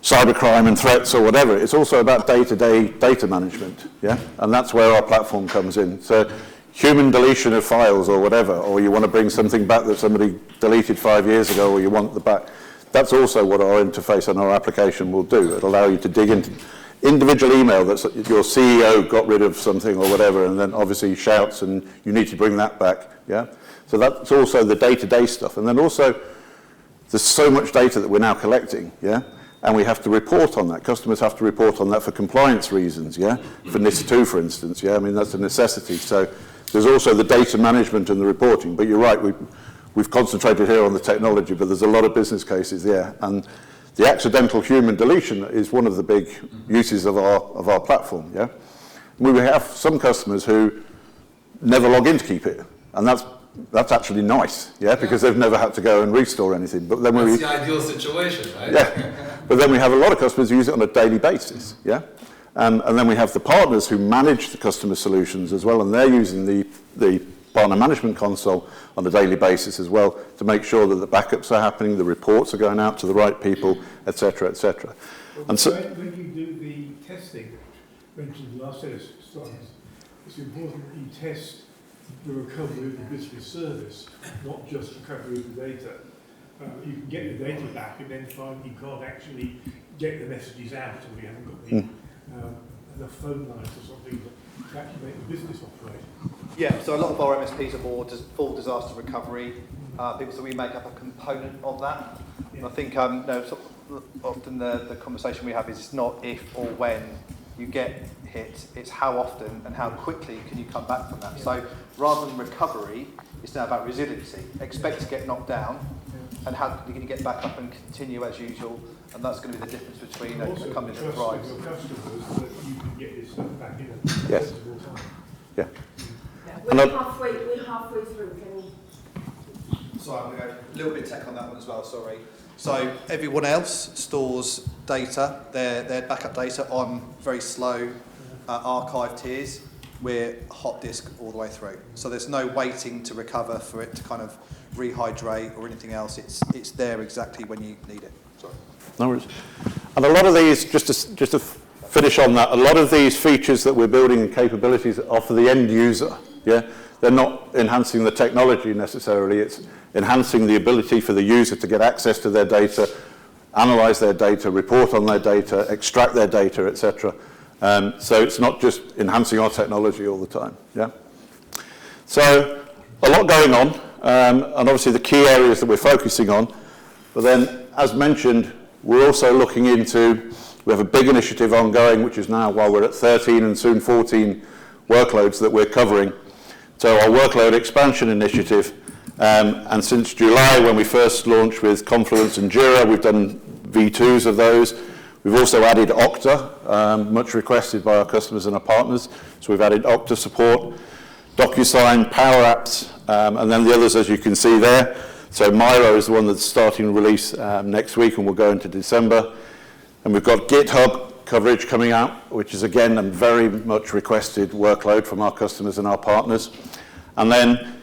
cybercrime and threats or whatever. It's also about day-to-day data management. Yeah, and that's where our platform comes in. So, human deletion of files or whatever, or you want to bring something back that somebody deleted 5 years ago, or you want the back. That's also what our interface and our application will do. It'll allow you to dig into individual email that your CEO got rid of something or whatever, and then obviously he shouts and you need to bring that back, yeah? So that's also the day-to-day stuff. And then also, there's so much data that we're now collecting, yeah? And we have to report on that. Customers have to report on that for compliance reasons, yeah? For NIS2, for instance, yeah? I mean, that's a necessity. So there's also the data management and the reporting. But you're right, we've concentrated here on the technology, but there's a lot of business cases, yeah? And the accidental human deletion is one of the big uses of our platform, yeah? We have some customers who never log in to Keepit, and that's actually nice, yeah, because they've never had to go and restore anything. But then that's the ideal situation, right? Yeah, but then we have a lot of customers who use it on a daily basis, yeah? And then we have the partners who manage the customer solutions as well, and they're using the partner management console on a daily basis as well to make sure that the backups are happening, the reports are going out to the right people, etc., etc. And so, when you do the testing, mentioned the last set of slides, it's important that you test the recovery of the business service, not just recovery of the data. You can get the data back and then find you can't actually get the messages out, or you haven't got the enough phone lines or something to actually make the business operate. Yeah, so a lot of our MSPs are more full disaster recovery, because we make up a component of that. Yeah. And I think often the conversation we have is it's not if or when you get hit, it's how often and how quickly can you come back from that. Yeah. So rather than recovery, it's now about resiliency. Expect to get knocked down, and how can you get back up and continue as usual, and that's going to be the difference between a company that thrives. Your customers that you can get this stuff back in a sensible time. Yeah. We're halfway through. Sorry, I'm going to go a little bit tech on that one as well, sorry. So everyone else stores data, their backup data on very slow archive tiers. We're hot disk all the way through. So there's no waiting to recover for it to kind of rehydrate or anything else. It's there exactly when you need it. Sorry. No worries. And a lot of these, just to finish on that, a lot of these features that we're building and capabilities are for the end user. Yeah, they're not enhancing the technology necessarily. It's enhancing the ability for the user to get access to their data, analyze their data, report on their data, extract their data, etc. So it's not just enhancing our technology all the time. Yeah. So a lot going on, and obviously the key areas that we're focusing on. But then, as mentioned, we're also looking into. We have a big initiative ongoing, which is now, while we're at 13 and soon 14 workloads that we're covering. So our workload expansion initiative, and since July, when we first launched with Confluence and Jira, we've done V2s of those. We've also added Okta, much requested by our customers and our partners. So we've added Okta support, DocuSign, Power Apps, and then the others, as you can see there. So Miro is the one that's starting release next week and will go into December. And we've got GitHub coverage coming out, which is again a very much requested workload from our customers and our partners. And then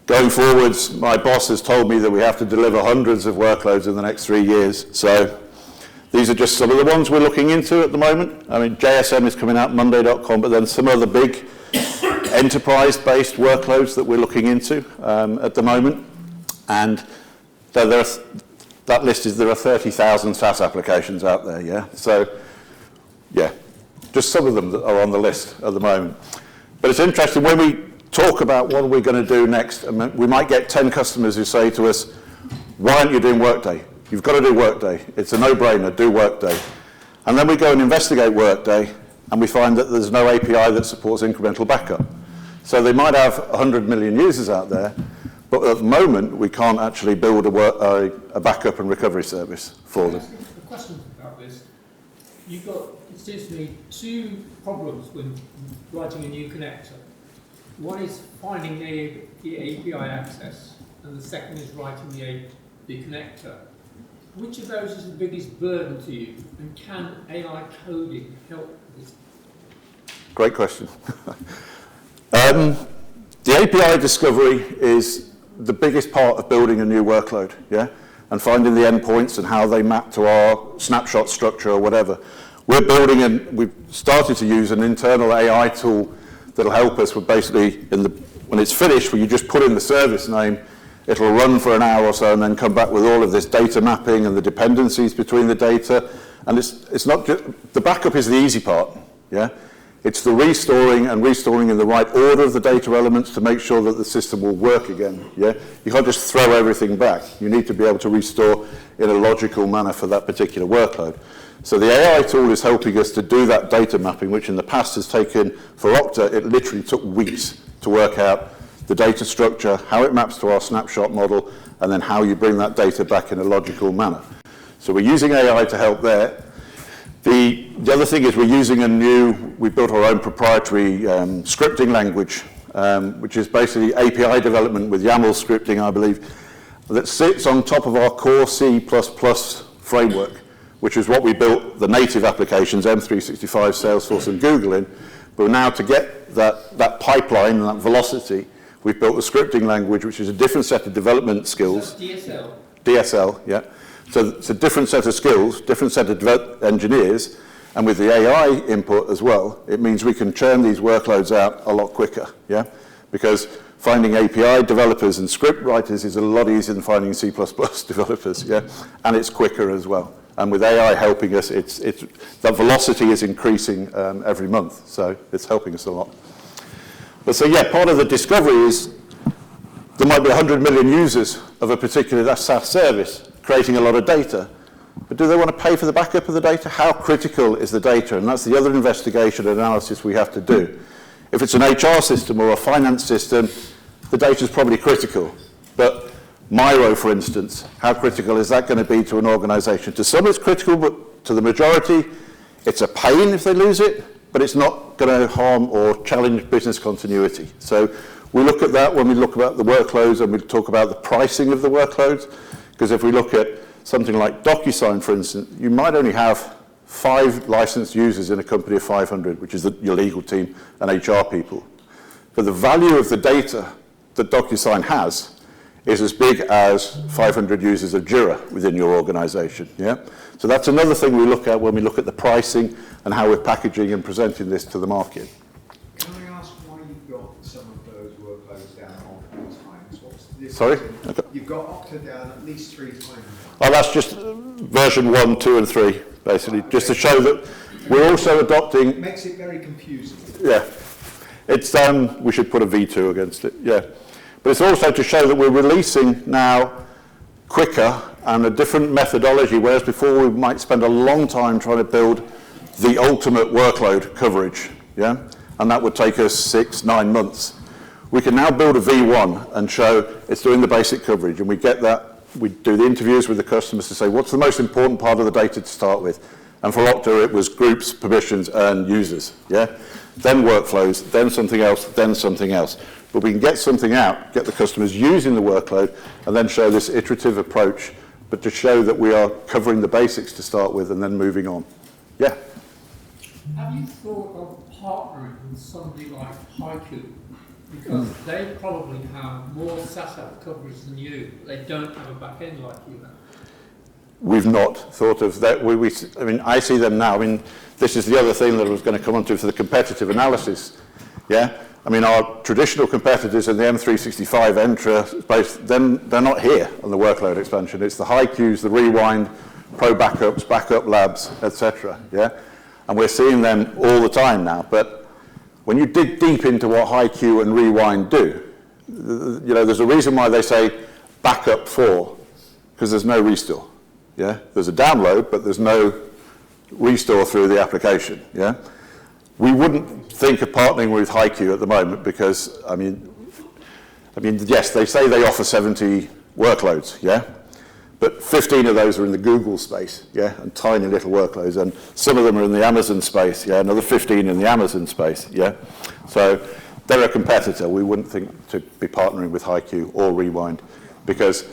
going forwards, my boss has told me that we have to deliver hundreds of workloads in the next 3 years. So these are just some of the ones we're looking into at the moment. I mean, JSM is coming out Monday.com, but then some other big enterprise-based workloads that we're looking into at the moment. And that list is there are 30,000 SaaS applications out there, yeah? So, yeah, just some of them that are on the list at the moment. But it's interesting, when we talk about what we're going to do next, we might get 10 customers who say to us, why aren't you doing Workday? You've got to do Workday. It's a no-brainer, do Workday. And then we go and investigate Workday, and we find that there's no API that supports incremental backup. So they might have 100 million users out there, but at the moment, we can't actually build a backup and recovery service for them. A question about this. You've got, it seems to me, two problems when writing a new connector. One is finding the API access, and the second is writing the connector. Which of those is the biggest burden to you, and can AI coding help with this? Great question. The API discovery is the biggest part of building a new workload, yeah? And finding the endpoints and how they map to our snapshot structure or whatever. We're building, and we've started to use an internal AI tool that'll help us with basically, when it's finished, where you just put in the service name, it'll run for an hour or so and then come back with all of this data mapping and the dependencies between the data. And it's not just, the backup is the easy part, yeah? It's the restoring and restoring in the right order of the data elements to make sure that the system will work again, yeah? You can't just throw everything back. You need to be able to restore in a logical manner for that particular workload. So the AI tool is helping us to do that data mapping, which in the past has taken, for Okta, it literally took weeks to work out the data structure, how it maps to our snapshot model, and then how you bring that data back in a logical manner. So we're using AI to help there. The other thing is we built our own proprietary scripting language, which is basically API development with YAML scripting, I believe, that sits on top of our core C++ framework, which is what we built the native applications, M365, Salesforce, and Google in. But now to get that pipeline and that velocity, we've built a scripting language, which is a different set of development skills. DSL? DSL, yeah. So it's a different set of skills, different set of engineers, and with the AI input as well, it means we can churn these workloads out a lot quicker, yeah? Because finding API developers and script writers is a lot easier than finding C++ developers, yeah? And it's quicker as well. And with AI helping us, that velocity is increasing every month, so it's helping us a lot. But so yeah, part of the discovery is there might be 100 million users of a particular SaaS service creating a lot of data, but do they want to pay for the backup of the data? How critical is the data? And that's the other investigation and analysis we have to do. If it's an HR system or a finance system, the data is probably critical. But Miro, for instance, how critical is that going to be to an organization? To some it's critical, but to the majority, it's a pain if they lose it, but it's not going to harm or challenge business continuity. So we look at that when we look about the workloads and we talk about the pricing of the workloads. Because if we look at something like DocuSign, for instance, you might only have 5 licensed users in a company of 500, which is your legal team and HR people. But the value of the data that DocuSign has is as big as 500 users of Jira within your organization, yeah? So that's another thing we look at when we look at the pricing and how we're packaging and presenting this to the market. Can I ask why you've got some of those workloads down multiple times? What's the difference? Sorry? Okay. You've got Okta down at least 3 times. Oh, that's just version 1, 2, and 3, basically, right, just to show that we're also adopting... It makes it very confusing. Yeah. It's, we should put a V2 against it, yeah. But it's also to show that we're releasing now quicker and a different methodology, whereas before we might spend a long time trying to build the ultimate workload coverage, yeah? And that would take us 6, 9 months. We can now build a V1 and show it's doing the basic coverage, and we get that. We do the interviews with the customers to say, what's the most important part of the data to start with? And for Okta, it was groups, permissions, and users, yeah? Then workflows, then something else, then something else. But we can get something out, get the customers using the workload, and then show this iterative approach, but to show that we are covering the basics to start with and then moving on. Yeah? Have you thought of partnering with somebody like Haiku? Because they probably have more SaaS app coverage than you. They don't have a back end like you have. We've not thought of that. I mean, I see them now. I mean, this is the other thing that I was going to come on to for the competitive analysis. Yeah? I mean, our traditional competitors in the M365 Entra space, then they're not here on the workload expansion. It's the Haikus, the Rewind, Pro Backups, Backup Labs, etc. Yeah? And we're seeing them all the time now. But when you dig deep into what Haiku and Rewind do, you know, there's a reason why they say backup for, because there's no restore. Yeah? There's a download, but there's no restore through the application. Yeah? We wouldn't think of partnering with Haiku at the moment because, I mean, yes, they say they offer 70 workloads, yeah? But 15 of those are in the Google space, yeah, and tiny little workloads, and some of them are in the Amazon space, yeah, another 15 in the Amazon space, yeah. So they're a competitor. We wouldn't think to be partnering with HiQ or Rewind because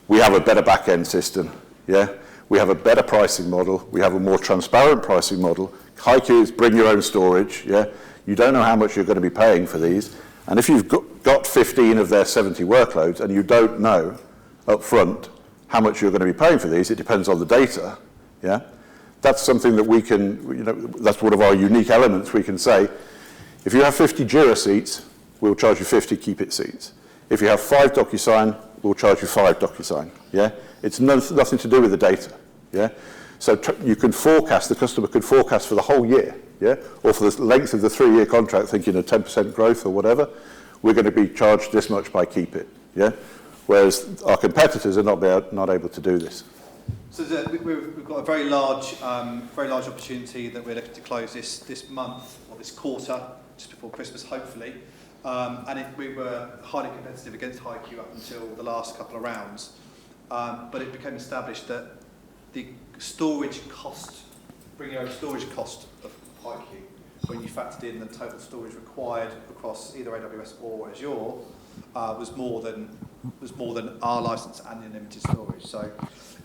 we have a better back-end system, yeah? We have a better pricing model. We have a more transparent pricing model. HiQ is bring your own storage, yeah? You don't know how much you're going to be paying for these. And if you've got 15 of their 70 workloads and you don't know up front how much you're going to be paying for these, it depends on the data, yeah? That's something that we can, you know, that's one of our unique elements. We can say, if you have 50 Jira seats, we'll charge you 50 Keepit seats. If you have 5 DocuSign, we'll charge you 5 DocuSign, yeah? It's nothing to do with the data, yeah? So you can forecast, the customer could forecast for the whole year, yeah? Or for the length of the 3-year contract, thinking of 10% growth or whatever, we're going to be charged this much by Keepit, yeah? Whereas our competitors are not able to do this. So we've got a very large opportunity that we're looking to close this month or this quarter, just before Christmas, hopefully. And we were highly competitive against HiQ up until the last couple of rounds. But it became established that the storage cost, bring your own storage cost of HiQ, when you factored in the total storage required across either AWS or Azure, was more than our license and the unlimited storage. So,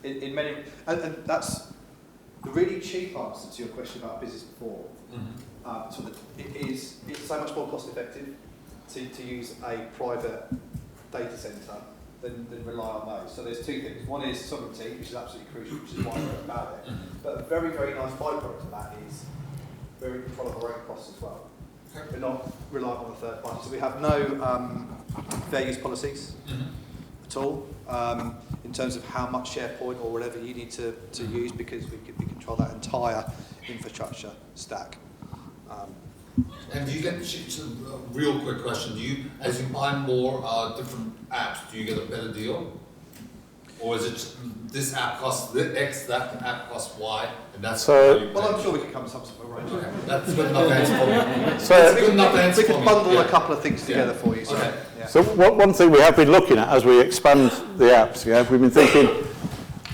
in many, and that's the really cheap answer to your question about business before. So it's so much more cost effective to use a private data center than rely on those. So there's two things. One is sovereignty, which is absolutely crucial, which is why we're about it. But a very, very nice byproduct of that is we're in control of our own costs as well. We're not reliant on a third party. So we have no fair use policies at all in terms of how much SharePoint or whatever you need to use, because we control that entire infrastructure stack. And do you get, a real quick question, do you, as you buy more different apps, do you get a better deal? Or is it this app costs X, that app costs Y, and that's how you well, I'm sure we can come to some sort of arrangement. Okay. That's good enough answer for me. So we can bundle a couple of things together for you. So, okay. Yeah. So one thing we have been looking at as we expand the apps, yeah, we've been thinking,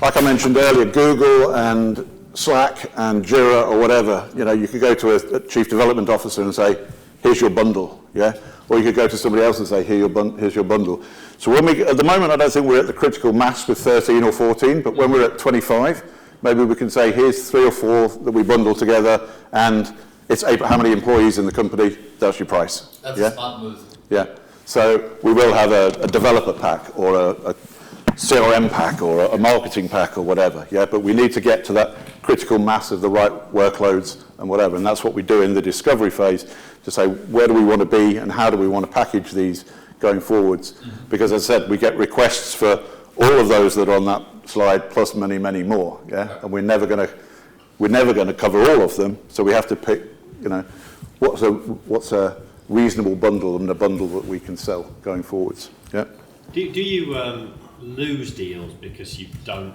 like I mentioned earlier, Google and Slack and Jira or whatever, you know, you could go to a chief development officer and say, here's your bundle, yeah? Or you could go to somebody else and say, here's your bundle. So when at the moment, I don't think we're at the critical mass with 13 or 14, but when we're at 25, maybe we can say, here's 3 or 4 that we bundle together, and it's how many employees in the company, that's your price. That's yeah? a smart move. Yeah. So we will have a developer pack or a CRM pack or a marketing pack or whatever, yeah? But we need to get to that critical mass of the right workloads and whatever, and that's what we do in the discovery phase, to say where do we want to be and how do we want to package these going forwards. Because as I said, we get requests for all of those that are on that slide plus many, many more, yeah? And we're never going to cover all of them, so we have to pick, you know, what's a reasonable bundle and a bundle that we can sell going forwards, yeah? Do you lose deals because you don't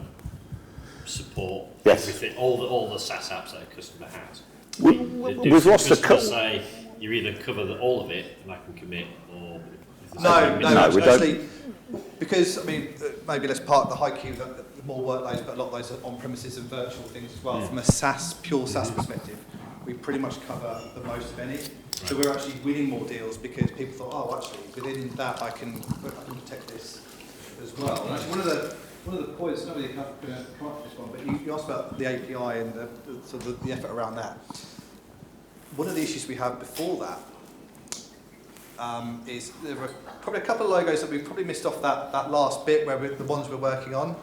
support everything, all the SaaS apps that a customer has? We've lost a couple. Say you either cover all of it and I can commit, or no, we don't. Because I mean, maybe let's park the HiQ, the more workloads, but a lot of those are on-premises and virtual things as well. Yeah. From a SaaS, pure SaaS perspective, we pretty much cover the most of any. So we're actually winning more deals because people thought, oh, actually, within that I can protect this as well. And actually, one of the points, nobody can come up with this one, but you asked about the API and the effort around that. One of the issues we had before that is there were probably a couple of logos that we've probably missed off that last bit where the ones we're working on,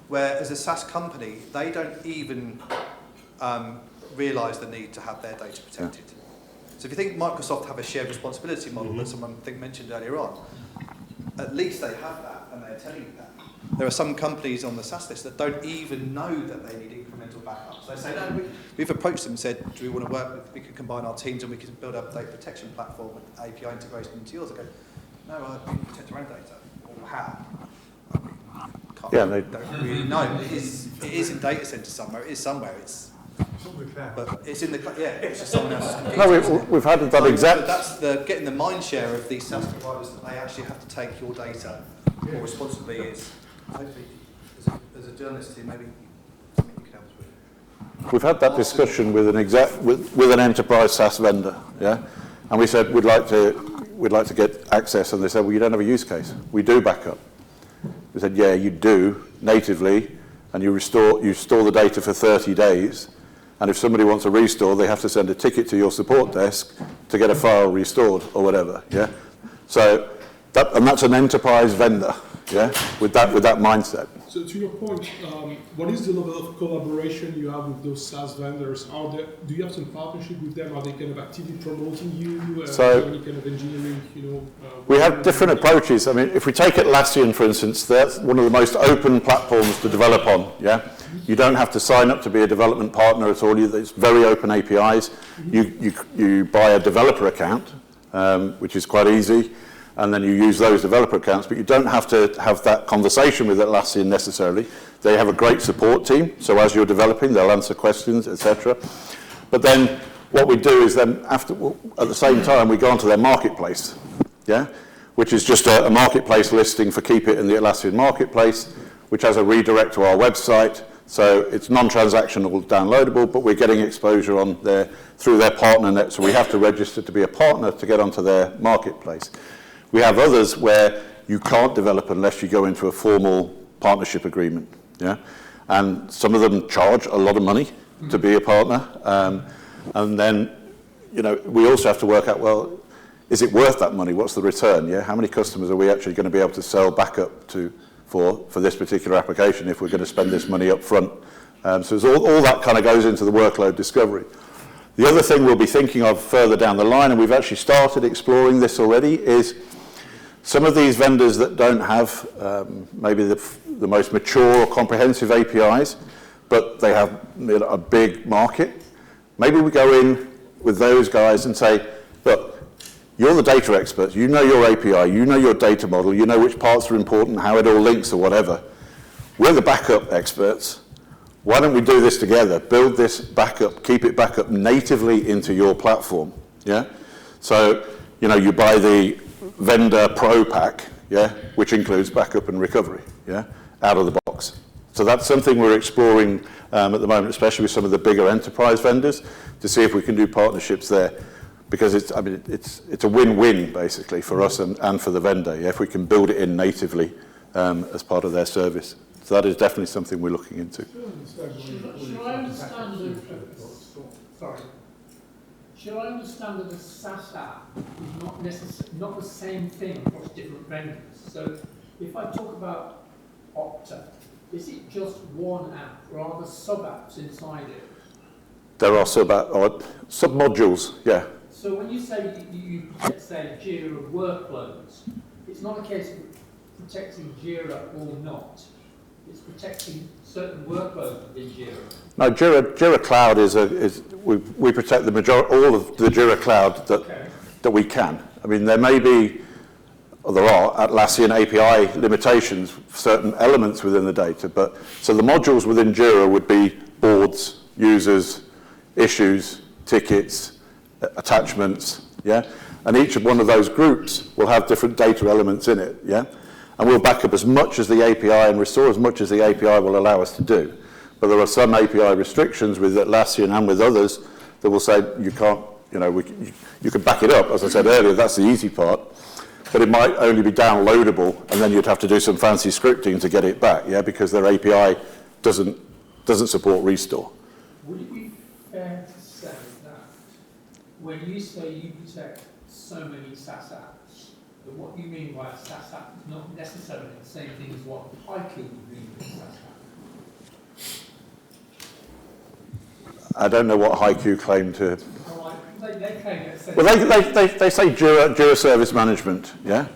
where as a SaaS company, they don't even realise the need to have their data protected. Yeah. So if you think Microsoft have a shared responsibility model that someone mentioned earlier on, at least they have that and they're telling you that. There are some companies on the SaaS list that don't even know that they need incremental backups. They say, no, we've approached them and said, do we want to work with, we can combine our teams and we can build up a data protection platform with API integration into yours. I go, no, we can protect our own data. Or how? They don't really know. It is in data centers somewhere. It is somewhere. But it's in the cloud. Yeah, it's just someone else's computer. No, we've had that exact. But that's getting the mind share of these SaaS providers that they actually have to take your data more responsibly. Is hopefully as a journalist here, maybe something you can help us with. We've had that discussion with an enterprise SaaS vendor, yeah, and we said we'd like to we'd like to get access, and they said, well, you don't have a use case. We do backup. We said, yeah, you do, natively, and you store the data for 30 days, and if somebody wants a restore, they have to send a ticket to your support desk to get a file restored, or whatever, yeah? So, that's an enterprise vendor, yeah, with that mindset. So to your point, what is the level of collaboration you have with those SaaS vendors? Do you have some partnership with them? Are they kind of actively promoting you? So, any kind of engineering, we have different approaches. I mean, if we take Atlassian, for instance, that's one of the most open platforms to develop on, yeah? You don't have to sign up to be a development partner at all. It's very open APIs. You buy a developer account, which is quite easy, and then you use those developer accounts, but you don't have to have that conversation with Atlassian necessarily. They have a great support team, so as you're developing, they'll answer questions, etc. But then what we do is then, at the same time, we go onto their marketplace, yeah? Which is just a marketplace listing for Keepit in the Atlassian marketplace, which has a redirect to our website. So it's non-transactional, downloadable, but we're getting exposure on there through their partner net, so we have to register to be a partner to get onto their marketplace. We have others where you can't develop unless you go into a formal partnership agreement, yeah? And some of them charge a lot of money to be a partner. And then, we also have to work out, well, is it worth that money? What's the return, yeah? How many customers are we actually going to be able to sell backup to for this particular application if we're going to spend this money up front? So all that kind of goes into the workload discovery. The other thing we'll be thinking of further down the line, and we've actually started exploring this already, is some of these vendors that don't have maybe the most mature or comprehensive APIs, but they have a big market. Maybe we go in with those guys and say, look, you're the data experts, you know your API, you know your data model, you know which parts are important, how it all links or whatever. We're the backup experts. Why don't we do this together? Build this backup, keep it backup natively into your platform, yeah? So, you buy the vendor pro pack, yeah, which includes backup and recovery, yeah, out of the box. So that's something we're exploring at the moment, especially with some of the bigger enterprise vendors, to see if we can do partnerships there. Because it's a win-win basically for us and for the vendor, yeah, if we can build it in natively as part of their service. So that is definitely something we're looking into. Should I understand that a SaaS app is not the same thing across different vendors? So if I talk about Okta, is it just one app or are there sub-apps inside it? There are sub-modules, yeah. So when you say you protect, say, Jira workloads, it's not a case of protecting Jira or not. It's protecting certain workloads within Jira. No, Jira Cloud we protect all of the Jira Cloud that we can. I mean, there may be, or there are Atlassian API limitations for certain elements within the data, but so the modules within Jira would be boards, users, issues, tickets, attachments, yeah? And each of one of those groups will have different data elements in it, yeah? And we'll back up as much as the API and restore as much as the API will allow us to do. But there are some API restrictions with Atlassian and with others that will say you can't, you can back it up, as I said earlier, that's the easy part, but it might only be downloadable and then you'd have to do some fancy scripting to get it back, yeah? Because their API doesn't support restore. Would it be fair to say that when you say you protect so many SaaS apps, that what you mean by a SaaS app is not necessarily the same thing as what Haiku would mean by a SaaS app? I don't know what Haiku claim to. They claim it. Well, they say Jira Service Management, yeah?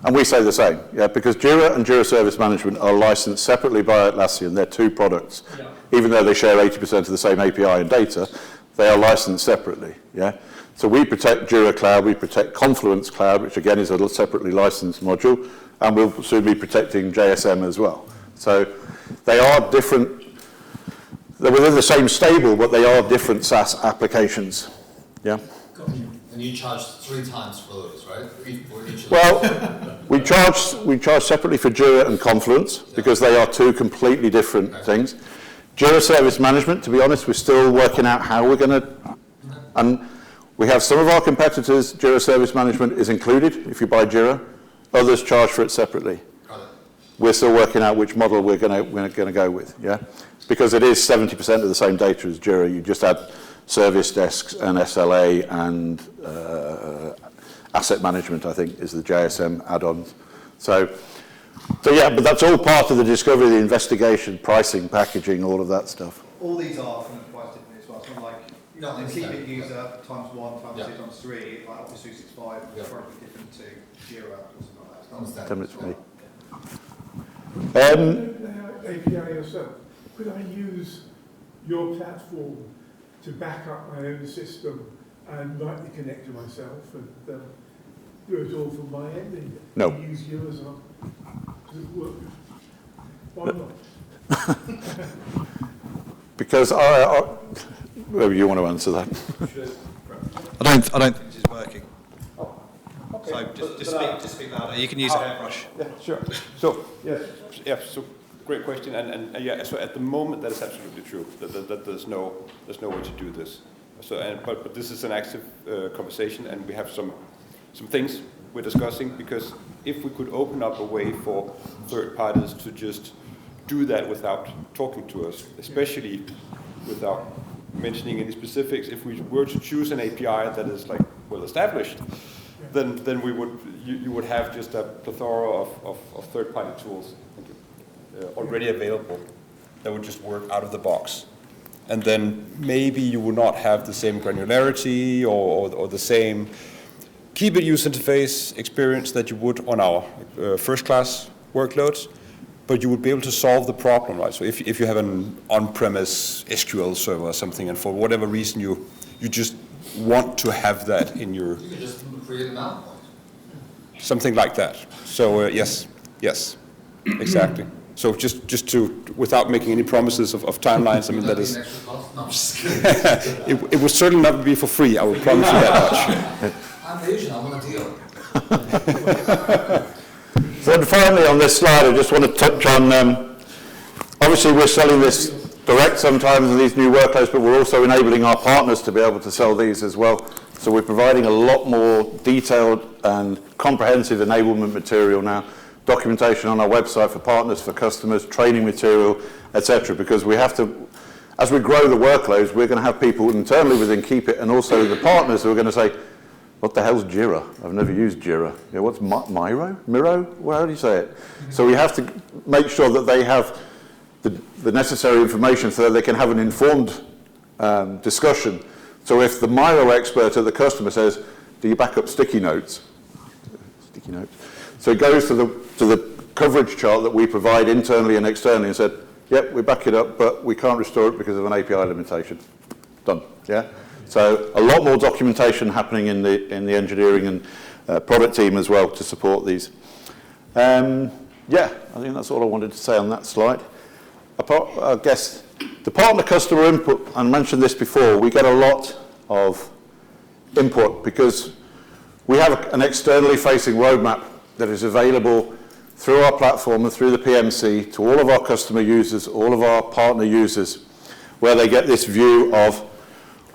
And we say the same, yeah? Because Jira and Jira Service Management are licensed separately by Atlassian. They're two products. Yeah. Even though they share 80% of the same API and data, they are licensed separately, yeah? So we protect Jira Cloud, we protect Confluence Cloud, which again is a separately licensed module, and we'll soon be protecting JSM as well. So they are different, they're within the same stable, but they are different SaaS applications, yeah? And you charge 3 times for those, right? Well, we charge separately for Jira and Confluence, because they are two completely different things. Jira Service Management, to be honest, we're still working out how we're going to, and We have some of our competitors, Jira Service Management is included if you buy Jira. Others charge for it separately. We're still working out which model we're going to go with, yeah? Because it is 70% of the same data as Jira. You just add service desks and SLA and asset management, I think, is the JSM add-ons. So yeah, but that's all part of the discovery, the investigation, pricing, packaging, all of that stuff. All these are kind of priced differently as well. It's not like the Keepit user times 1, times 2, times 3, like Office 365 is probably different to Jira or something like that. 10 minutes for me. API yourself. Could I use your platform to back up my own system and rightly connect to myself and do it all from my end and No. use yours? Does it work? Why not? Because maybe you want to answer that. I don't think this is working. So just speak louder. You can use an airbrush. Yeah, sure. So so great question, and yeah, so at the moment that is absolutely true. That there's no way to do this. So but this is an active conversation, and we have some things we're discussing, because if we could open up a way for third parties to just do that without talking to us, especially without mentioning any specifics, if we were to choose an API that is like well established, then we would you would have just a plethora of third-party tools already available that would just work out of the box, and then maybe you would not have the same granularity or the same Keepit user interface experience that you would on our first-class workloads, but you would be able to solve the problem, right? So if you have an on-premise SQL server or something, and for whatever reason you just want to have that in your... You can just create an endpoint. Something like that. So yes, exactly. So just to, without making any promises of timelines, I mean, that is... No, I'm just kidding. it would certainly not be for free, I would promise you that much. I'm Asian, I want a deal. So finally on this slide, I just want to touch on, obviously we're selling this direct sometimes in these new workloads, but we're also enabling our partners to be able to sell these as well. So we're providing a lot more detailed and comprehensive enablement material now, documentation on our website for partners, for customers, training material, etc. Because we have to, as we grow the workloads, we're going to have people internally within Keepit and also the partners who are going to say, what the hell's Jira? I've never used Jira. Yeah, what's Miro? How do you say it? So we have to make sure that they have the necessary information so that they can have an informed discussion. So if the Miro expert at the customer says, do you back up sticky notes? Sticky notes. So it goes to the coverage chart that we provide internally and externally and said, yep, we back it up, but we can't restore it because of an API limitation. Done, yeah? So a lot more documentation happening in the engineering and product team as well to support these. Yeah, I think that's all I wanted to say on that slide. I guess the partner customer input, I mentioned this before, we get a lot of input because we have an externally facing roadmap that is available through our platform and through the PMC to all of our customer users, all of our partner users, where they get this view of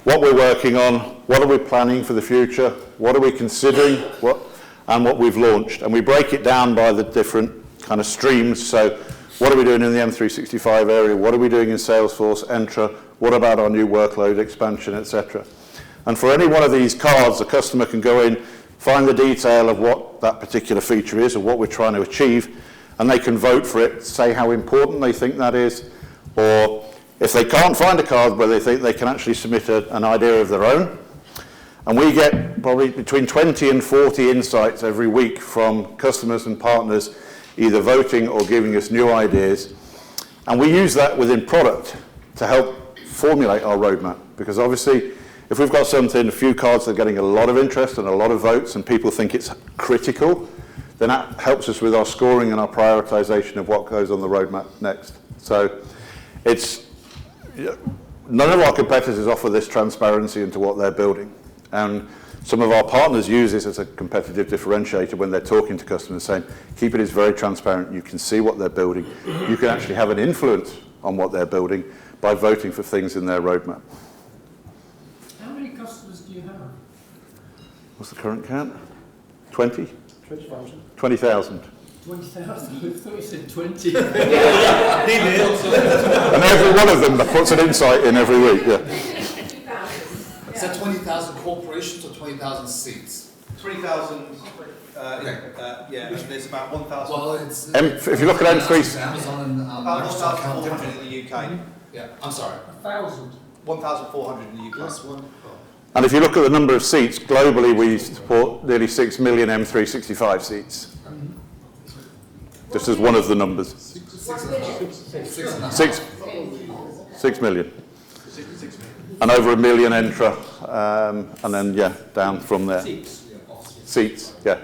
what we're working on, what are we planning for the future, what are we considering, and what we've launched. And we break it down by the different kind of streams. So what are we doing in the M365 area? What are we doing in Salesforce, Entra? What about our new workload expansion, etc.? And for any one of these cards, the customer can go in, find the detail of what that particular feature is or what we're trying to achieve, and they can vote for it, say how important they think that is, or if they can't find a card where they think, they can actually submit an idea of their own. And we get probably between 20 and 40 insights every week from customers and partners, either voting or giving us new ideas. And we use that within product to help formulate our roadmap. Because obviously, if we've got something, a few cards that are getting a lot of interest and a lot of votes and people think it's critical, then that helps us with our scoring and our prioritization of what goes on the roadmap next. So none of our competitors offer this transparency into what they're building. And some of our partners use this as a competitive differentiator when they're talking to customers, saying, Keepit is very transparent, you can see what they're building, you can actually have an influence on what they're building by voting for things in their roadmap. How many customers do you have? what's the current count? 20? 20,000. 20,000. 20,000? I thought you said 20. And every one of them puts an insight in every week, yeah. Is that 20,000 corporations or 20,000 seats? 20,000, yeah, and there's about 1,000. Well, it's... If you look at M3... Amazon and about Microsoft count 1,400 in differently. the UK. Yeah, I'm sorry. 1,000. 1,400 in the UK. Plus one. And if you look at the number of seats, globally we support nearly 6 million M365 seats. Just as one of the numbers. 6 million. And over 1 million Entra, and then, yeah, down from there. Seats, yeah.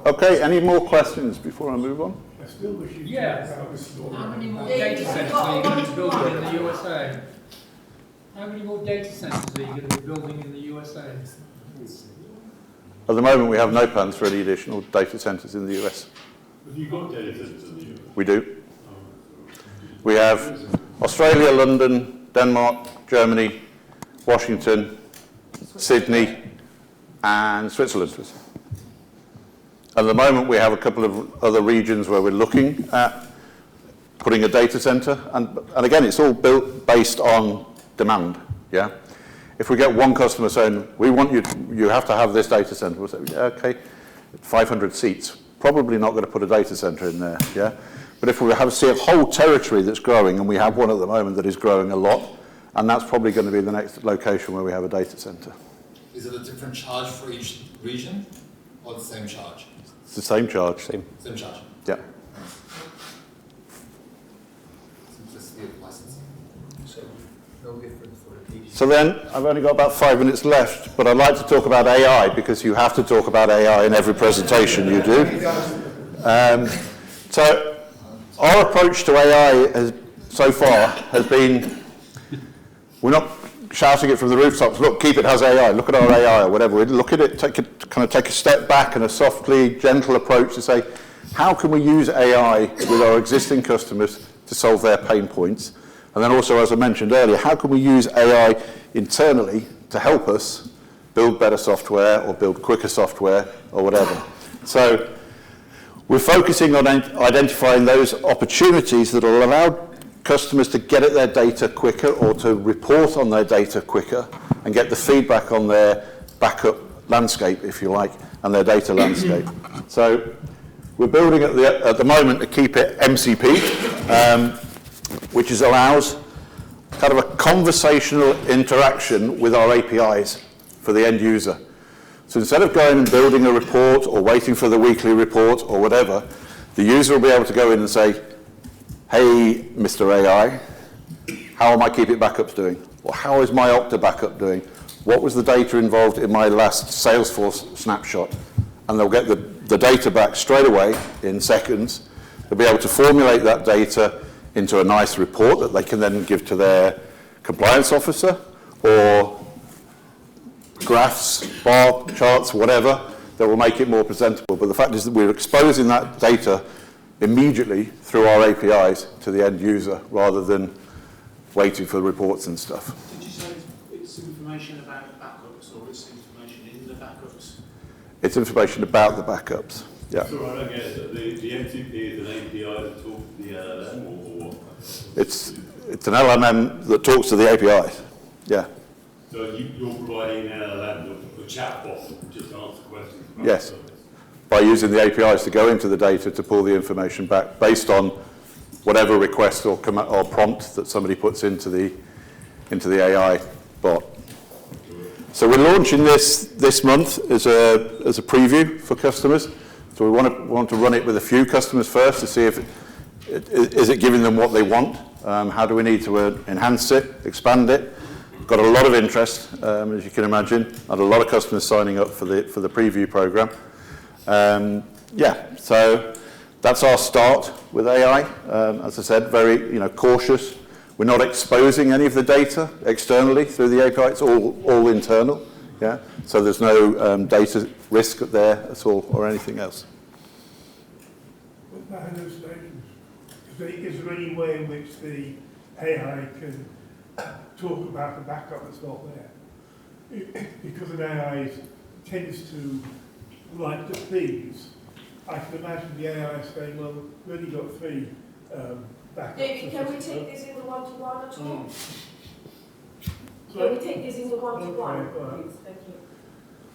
Okay, any more questions before I move on? Yeah. How many more data centers are you going to be building in the USA? How many more data centers are you going to be building in the USA? At the moment, we have no plans for any additional data centers in the US. Have you got data centers in the US? We do. We have Australia, London, Denmark, Germany, Washington, Sydney, and Switzerland. At the moment, we have a couple of other regions where we're looking at putting a data center, and again, it's all built based on demand. Yeah. If we get one customer saying, we want you have to have this data center, we'll say, yeah, okay, 500 seats. Probably not going to put a data center in there, yeah? But if we see a whole territory that's growing, and we have one at the moment that is growing a lot, and that's probably going to be the next location where we have a data center. Is it a different charge for each region, or the same charge? It's the same charge. Same charge? Yeah. Simplicity of licensing. So, no difference for the PC. So then, I've only got about 5 minutes left, but I'd like to talk about AI, because you have to talk about AI in every presentation you do. So, our approach to AI so far has been, we're not shouting it from the rooftops, look, Keepit has AI, look at our AI, or whatever. We look at it, kind of take a step back and a softly, gentle approach to say, how can we use AI with our existing customers to solve their pain points? And then also, as I mentioned earlier, how can we use AI internally to help us build better software or build quicker software or whatever? So we're focusing on identifying those opportunities that will allow customers to get at their data quicker or to report on their data quicker and get the feedback on their backup landscape, if you like, and their data landscape. So we're building at the moment a Keepit MCP, which allows kind of a conversational interaction with our APIs for the end user. So instead of going and building a report or waiting for the weekly report or whatever, the user will be able to go in and say, hey, Mr. AI, how are my Keepit backups doing? Or how is my Okta backup doing? What was the data involved in my last Salesforce snapshot? And they'll get the data back straight away in seconds. They'll be able to formulate that data into a nice report that they can then give to their compliance officer, or graphs, bar charts, whatever, that will make it more presentable. But the fact is that we're exposing that data immediately through our APIs to the end user rather than waiting for the reports and stuff. Did you say it's information about backups, or it's information in the backups? It's information about the backups, yeah. So I don't get it. The MCP is an API that talks to the LLM, or what? It's an LLM that talks to the APIs, yeah. So you're providing an LLM, a chatbot, that just answer questions about Yes. the service? By using the APIs to go into the data to pull the information back based on whatever request or prompt that somebody puts into the AI bot. So we're launching this month as a preview for customers. So we want to run it with a few customers first to see if is it giving them what they want. How do we need to enhance it, expand it? Got a lot of interest, as you can imagine. Had a lot of customers signing up for the preview program. Yeah, so that's our start with AI. As I said, very cautious. We're not exposing any of the data externally through the API. It's all internal. Yeah, so there's no data risk there at all or anything else. What about hallucinations? Is there any way in which the AI can talk about the backup that's not there? because an AI tends to like to please, I can imagine the AI saying, well, we've only got 3 backups. David, can we take this in the one-to-one at all? So, Can we take this in the one-to-one, Okay, all right. please? Thank you.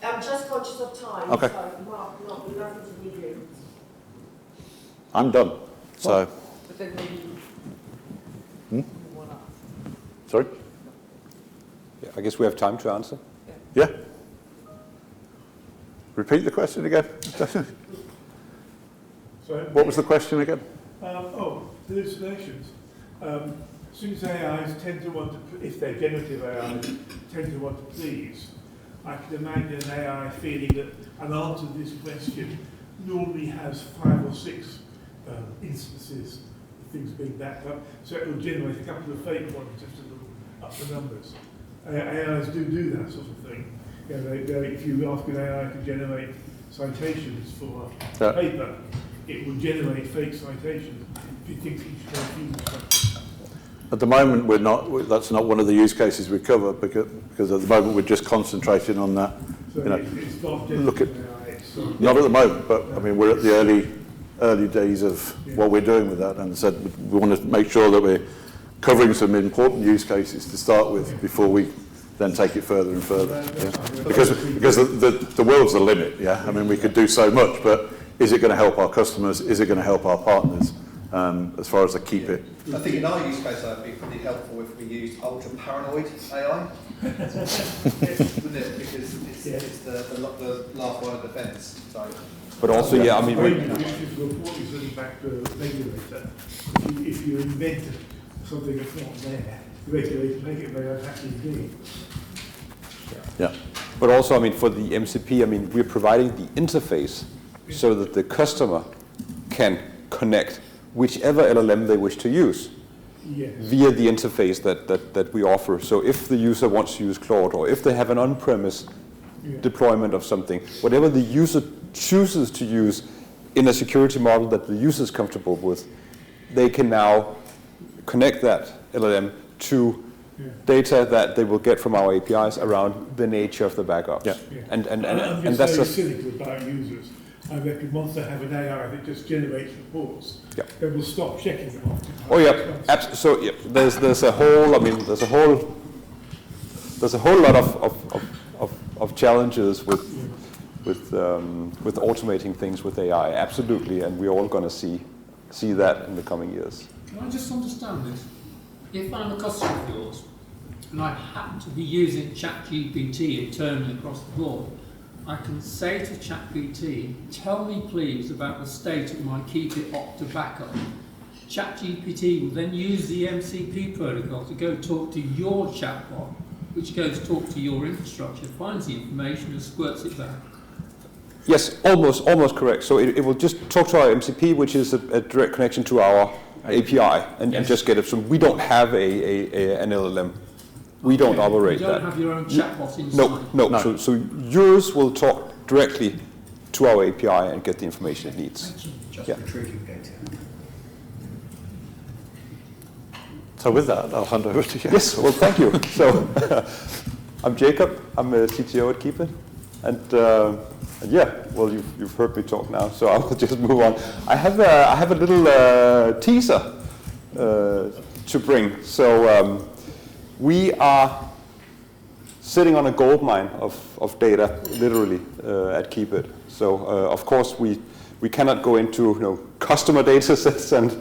I'm just conscious of time, Okay. so Mark, no, we're nothing to read you. I'm done. So, But then maybe one up. sorry? Yeah, I guess we have time to answer. Yeah? Repeat the question again. Sorry? What was the question again? Hallucinations. Since AIs tend to want to, if they're generative AIs, tend to want to please, I can imagine an AI feeling that an answer to this question normally has 5 or 6 instances of things being backed up, so it will generate a couple of fake ones just to up the numbers. AIs do that sort of thing. You know, if you ask an AI to generate citations for a paper, it will generate fake citations if it thinks you should confuse something. At the moment, that's not one of the use cases we cover because at the moment we're just concentrating on that. So you know, it's not just look at, AI, not at the moment, but I mean, we're at the early days of what we're doing with that, and said we want to make sure that we're covering some important use cases to start with before we then take it further and further. Yeah. Because the world's the limit, yeah? I mean, we could do so much, but is it going to help our customers? Is it going to help our partners as far as the Keepit? I think in our use case, that would be pretty helpful if we used ultra-paranoid AI. Wouldn't it? Because it's the last line of defence. So. But also, yeah, I mean... The report is really back to the regulator. If you invent something that's not there, the regulator make it very unhappy indeed. Yeah. But also, I mean, for the MCP, I mean, we're providing the interface so that the customer can connect whichever LLM they wish to use via the interface that we offer. So if the user wants to use Claude, or if they have an on-premise deployment of something, whatever the user chooses to use in a security model that the user is comfortable with, they can now connect that LLM to data that they will get from our APIs around the nature of the backups. And that's just cynical about users. I reckon once they have an AI that just generates reports, they will stop checking them off. Oh yeah, so yeah, there's a whole lot of challenges with automating things with AI. Absolutely, and we're all going to see that in the coming years. Can I just understand this? If I'm a customer of yours and I happen to be using ChatGPT internally across the board, I can say to ChatGPT, tell me please about the state of my Keepit Opta backup. ChatGPT will then use the MCP protocol to go talk to your chatbot, which goes talk to your infrastructure, finds the information and squirts it back. Yes, almost correct. So it will just talk to our MCP, which is a direct connection to our API, and just get it. So we don't have an LLM. We don't operate that. You don't have your own chatbot inside? No. So yours will talk directly to our API and get the information it needs. Just retrieving data. So with that, I'll hand over to you. Yes, well, thank you. So I'm Jakob. I'm a CTO at Keepit. And yeah, well, you've heard me talk now, so I will just move on. I have a little teaser to bring. So we are sitting on a goldmine of data, literally, at Keepit. So of course we cannot go into customer data sets and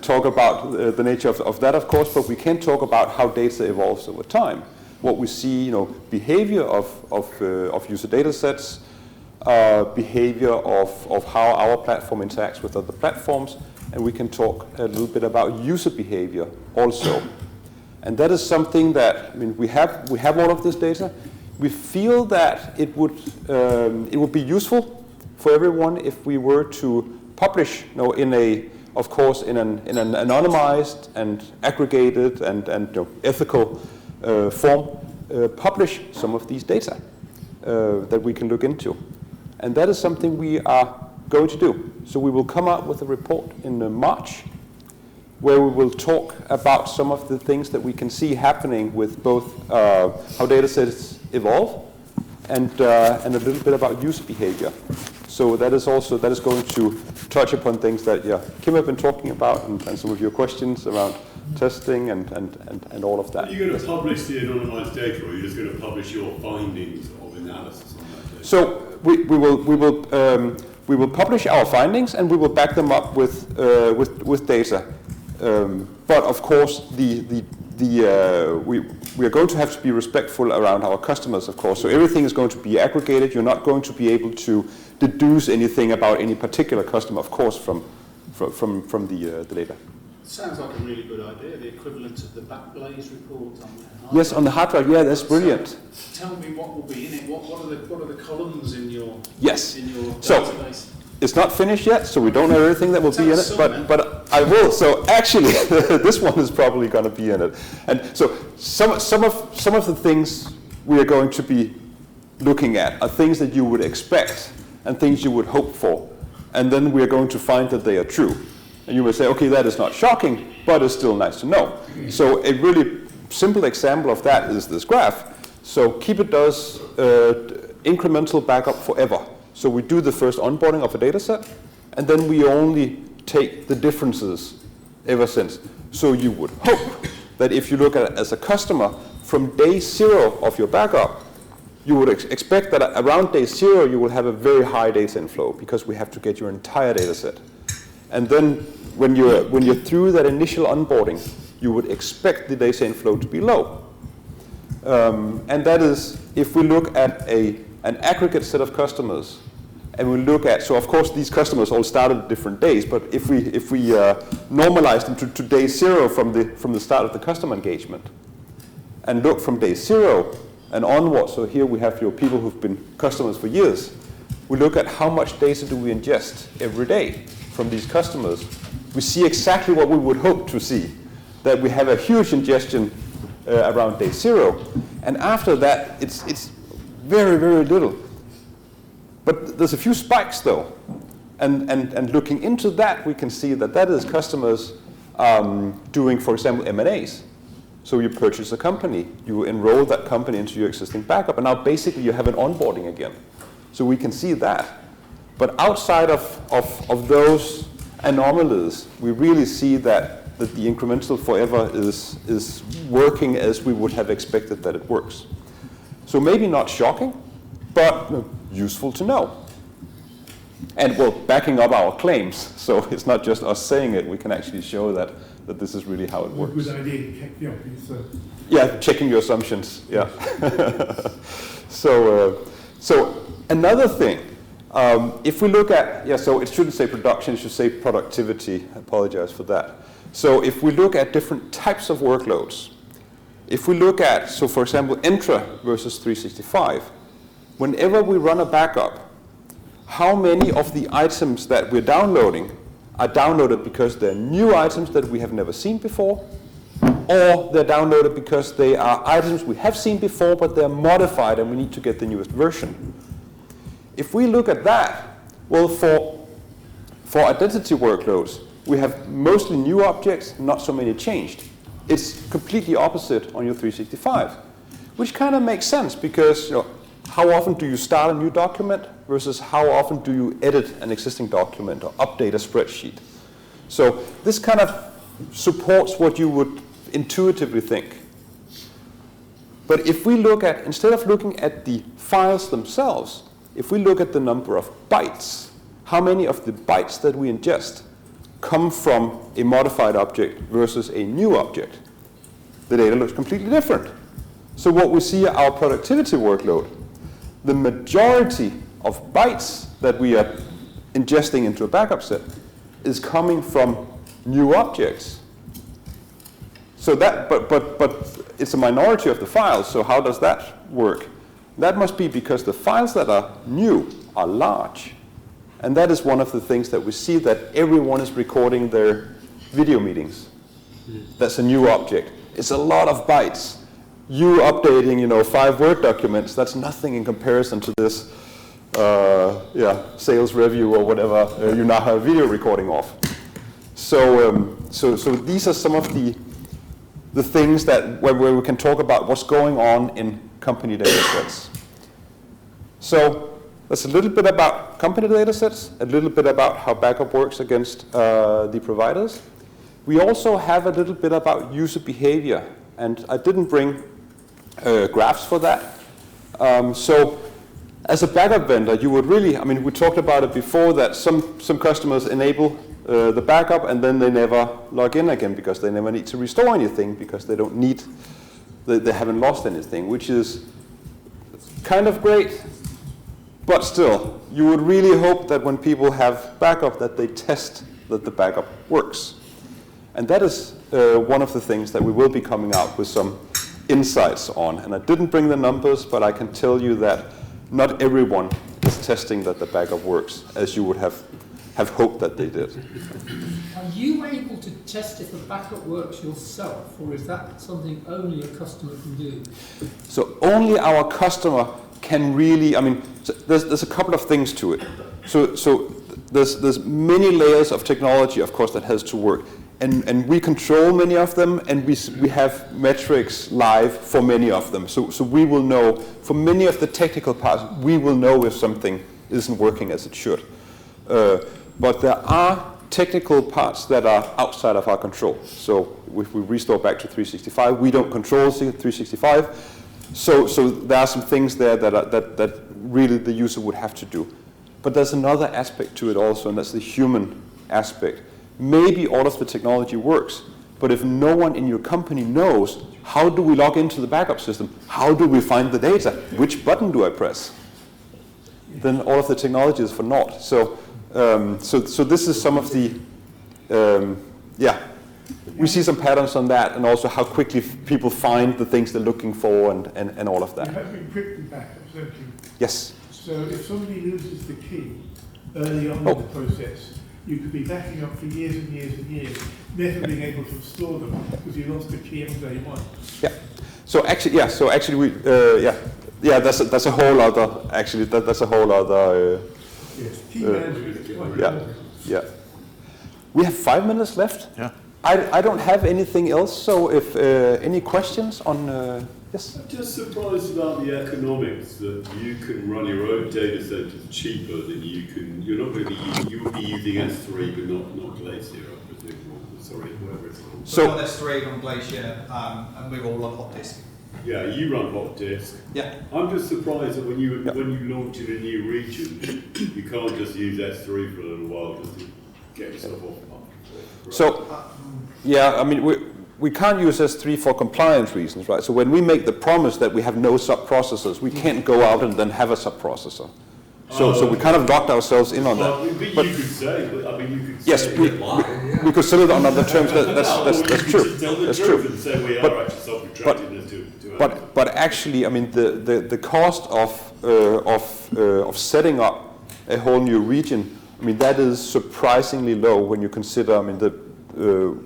talk about the nature of that, of course, but we can talk about how data evolves over time. What we see, behavior of user data sets, behavior of how our platform interacts with other platforms, and we can talk a little bit about user behavior also. And that is something that, we have all of this data. We feel that it would be useful for everyone if we were to publish, in an anonymized and aggregated and ethical form, publish some of these data that we can look into. And that is something we are going to do. So we will come out with a report in March where we will talk about some of the things that we can see happening with both how data sets evolve and a little bit about user behavior. So that is going to touch upon things that Kim have been talking about and some of your questions around testing and all of that. Are you going to publish the anonymized data, or are you just going to publish your findings of analysis on that data? So we will publish our findings, and we will back them up with data. But of course, we are going to have to be respectful around our customers, of course. So everything is going to be aggregated. You're not going to be able to deduce anything about any particular customer, of course, from the data. Sounds like a really good idea, the equivalent of the Backblaze report on the hard drive. Yes, on the hard drive, yeah, that's brilliant. So, tell me what will be in it, what are the columns in your database? So, it's not finished yet, so we don't know everything that will be in it, but I will. So actually, this one is probably going to be in it. And so some of the things we are going to be looking at are things that you would expect and things you would hope for, and then we are going to find that they are true. And you may say, okay, that is not shocking, but it's still nice to know. So a really simple example of that is this graph. So Keepit does incremental backup forever. So we do the first onboarding of a data set, and then we only take the differences ever since. So you would hope that if you look at it as a customer, from day 0 of your backup, you would expect that around day 0 you will have a very high data inflow, because we have to get your entire data set. And then when you're through that initial onboarding, you would expect the data inflow to be low. And that is, if we look at an aggregate set of customers, and we look at, so of course these customers all started at different days, but if we normalize them to day 0 from the start of the customer engagement, and look from day 0 and onward, so here we have your people who've been customers for years, we look at how much data do we ingest every day from these customers. We see exactly what we would hope to see, that we have a huge ingestion around day 0, and after that it's very, very little. But there's a few spikes though, and looking into that, we can see that is customers doing, for example, M&As. So you purchase a company, you enroll that company into your existing backup, and now basically you have an onboarding again. So we can see that. But outside of those anomalies, we really see that the incremental forever is working as we would have expected that it works. So maybe not shocking, but useful to know. And we're backing up our claims, so it's not just us saying it, we can actually show that this is really how it works. Good idea, yeah, checking your assumptions, yeah. So another thing, if we look at, so it shouldn't say production, it should say productivity, I apologize for that. So if we look at different types of workloads, if we look at, so for example, Entra versus 365, whenever we run a backup, how many of the items that we're downloading are downloaded because they're new items that we have never seen before, or they're downloaded because they are items we have seen before, but they're modified and we need to get the newest version. If we look at that, well, for identity workloads, we have mostly new objects, not so many changed. It's completely opposite on your 365, which kind of makes sense because how often do you start a new document versus how often do you edit an existing document or update a spreadsheet? So this kind of supports what you would intuitively think. But if we look at, instead of looking at the files themselves, if we look at the number of bytes, how many of the bytes that we ingest come from a modified object versus a new object, the data looks completely different. So what we see our productivity workload, the majority of bytes that we are ingesting into a backup set is coming from new objects. So that, but it's a minority of the files, so how does that work? That must be because the files that are new are large. And that is one of the things that we see, that everyone is recording their video meetings. That's a new object. It's a lot of bytes. You updating, 5 Word documents, that's nothing in comparison to this sales review or whatever you now have a video recording of. So so these are some of the things that where we can talk about what's going on in company data sets. So that's a little bit about company data sets, a little bit about how backup works against the providers. We also have a little bit about user behavior, and I didn't bring graphs for that. So as a backup vendor, you would really, I mean, we talked about it before that some customers enable the backup and then they never log in again because they never need to restore anything because they don't need, they haven't lost anything, which is kind of great. But still, you would really hope that when people have backup that they test that the backup works. And that is one of the things that we will be coming out with some insights on. And I didn't bring the numbers, but I can tell you that not everyone is testing that the backup works as you would have hoped that they did. Are you able to test if a backup works yourself, or is that something only a customer can do? So only our customer can really, I mean, so there's a couple of things to it. So there's many layers of technology, of course, that has to work. And we control many of them, and we have metrics live for many of them. So we will know, for many of the technical parts, we will know if something isn't working as it should. But there are technical parts that are outside of our control. So if we restore back to 365, we don't control 365. So there are some things there that really the user would have to do. But there's another aspect to it also, and that's the human aspect. Maybe all of the technology works, but if no one in your company knows, how do we log into the backup system? How do we find the data? Which button do I press? Then all of the technology is for naught. So this is some of the, we see some patterns on that, and also how quickly people find the things they're looking for and all of that. You have encrypted backups, don't you? Yes. So if somebody loses the key early on in the process, you could be backing up for years and years and years, never being able to restore them because you lost the key on day one. Yeah. So actually, we that's a whole other that's a whole other. Yes. Key management is quite important. Yeah. We have 5 minutes left. Yeah. I don't have anything else. So if any questions on yes. I'm just surprised about the economics that you can run your own data centers cheaper than you can. You're not going to be. You will be using S3, but not Glacier, I presume. Sorry, whatever it's called. So on S3 on Glacier, and we all run hot disk. Yeah, you run hot disk. Yeah. I'm just surprised that when you launch in a new region, you can't just use S3 for a little while just to get yourself off. Right. So, yeah, I mean we can't use S3 for compliance reasons, right? So when we make the promise that we have no sub-processors, we can't go out and then have a sub-processor. So we kind of locked ourselves in on that. But you could say, I mean, you could yes, say... we could sell it on other terms. That's true. That's true. And say we are actually subcontracting to but actually, I mean, the cost of setting up a whole new region, I mean, that is surprisingly low when you consider, I mean,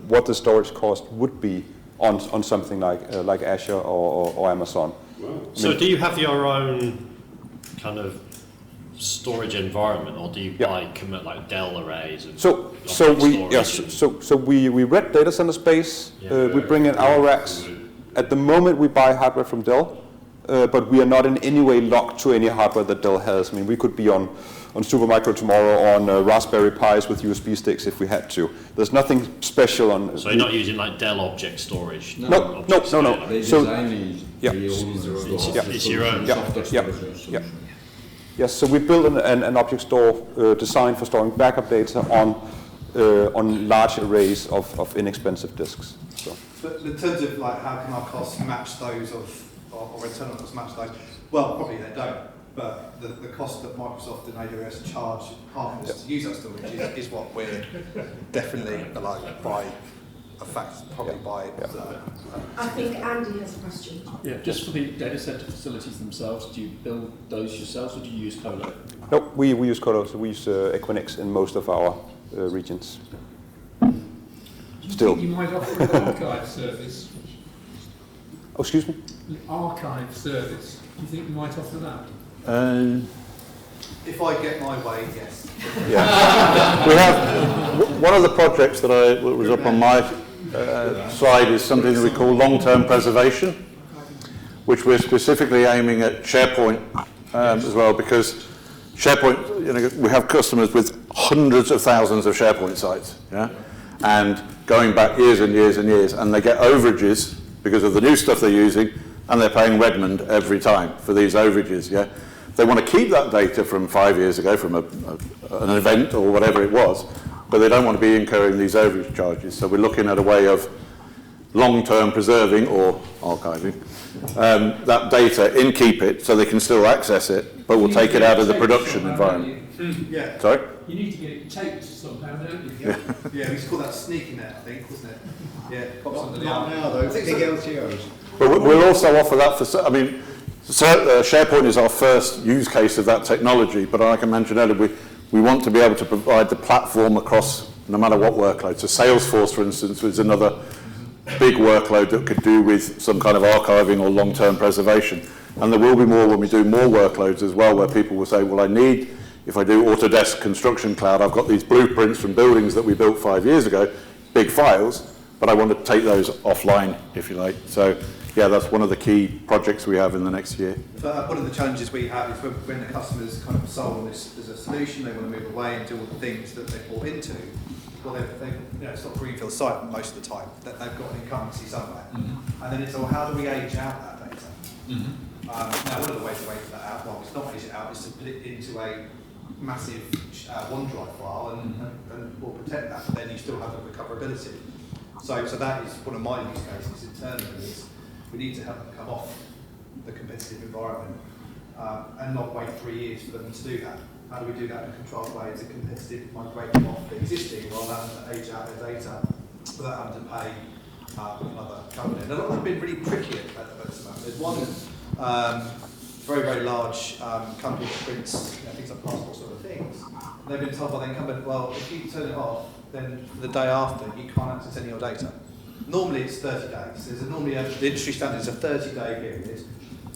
what the storage cost would be on something like Azure or Amazon. Wow. So do you have your own kind of storage environment, or do you buy like Dell arrays? And we rent data center space. We bring in our racks. At the moment, we buy hardware from Dell, but we are not in any way locked to any hardware that Dell has. I mean, we could be on Supermicro tomorrow, on Raspberry Pis with USB sticks if we had to. There's nothing special on. So you're not using like Dell object storage? No. They So it's your own Yeah. Yes, so we built an object store designed for storing backup data on large arrays of inexpensive disks. So. But in terms of like how can our costs match those or internal costs match those? Well, probably they don't. But the cost that Microsoft and AWS charge partners to use that storage is what we're definitely below by a fact, probably by. I think Andy has a question. Yeah, just for the data center facilities themselves, do you build those yourselves or do you use Colo? No, we use Colo, so we use Equinix in most of our regions. Still. You might offer an archive service. Oh, excuse me? An archive service. Do you think you might offer that? If I get my way, yes. Yeah. We have, one of the projects that was up on my slide is something that we call long-term preservation, which we're specifically aiming at SharePoint as well, because SharePoint, we have customers with hundreds of thousands of SharePoint sites, yeah, and going back years and years and years, and they get overages because of the new stuff they're using, and they're paying Redmond every time for these overages, yeah. They want to keep that data from 5 years ago, from an event or whatever it was, but they don't want to be incurring these overage charges. So we're looking at a way of long-term preserving or archiving that data in Keepit so they can still access it, but we'll take it out of the production environment. Yeah. Sorry? You need to get it taped somehow, don't you? Yeah, yeah, we used to call that sneaking it, I think, wasn't it? Yeah, pops under the Not arm. now, though. Big LTOs. But we'll also offer that for, I mean, SharePoint is our first use case of that technology, but like I mentioned earlier, we want to be able to provide the platform across no matter what workload. So Salesforce, for instance, was another big workload that could do with some kind of archiving or long-term preservation. And there will be more when we do more workloads as well, where people will say, well, I need, if I do Autodesk Construction Cloud, I've got these blueprints from buildings that we built 5 years ago, big files, but I want to take those offline, if you like. So, yeah, that's one of the key projects we have in the next year. One of the challenges we have is when the customers kind of sold this as a solution, they want to move away and do all the things that they bought into. Well, it's not a greenfield site most of the time. They've got an incumbency somewhere. Mm-hmm. And then it's, well, how do we age out that data? Mm-hmm. Now, one of the ways to age that out, well, it's not age it out, is to put it into a massive OneDrive file and we'll protect that, but then you still have the recoverability. So that is one of my use cases internally, is we need to have them come off the competitive environment and not wait 3 years for them to do that. How do we do that in a controlled way? Is it competitive, migrate them off the existing rather than age out their data without having to pay another company? And a lot of them have been really tricky at this moment. There's one very, very large company that prints things like passports sort of things. And they've been told by the incumbent, well, if you turn it off, then the day after you can't access any of your data. Normally it's 30 days. The industry standard is a 30-day period,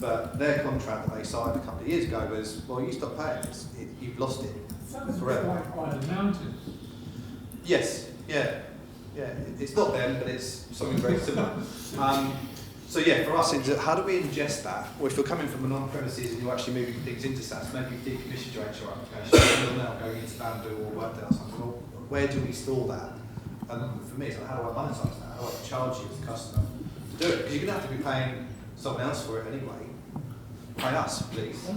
but their contract that they signed a couple of years ago was, well, you stop paying, you've lost it forever. Quite a mountain. Yes, yeah. It's not them, but it's something very similar. So yeah, for us, how do we ingest that? Or if you're coming from an on-premises and you're actually moving things into SaaS, maybe you've decommissioned your HR application, you're now going into Bamboo or Workday or something. Well, where do we store that? And for me, it's like, how do I monetize that? How do I charge you as a customer to do it? Because you're going to have to be paying someone else for it anyway. Pay us, please. To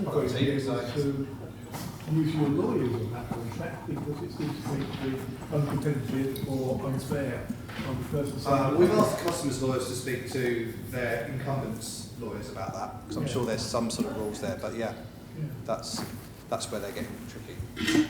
use your lawyers on that contract, because it seems to be uncompetitive or unfair on the person. We've asked customers' lawyers to speak to their incumbents' lawyers about that, because I'm sure there's some sort of rules there, but yeah. That's where they're getting tricky.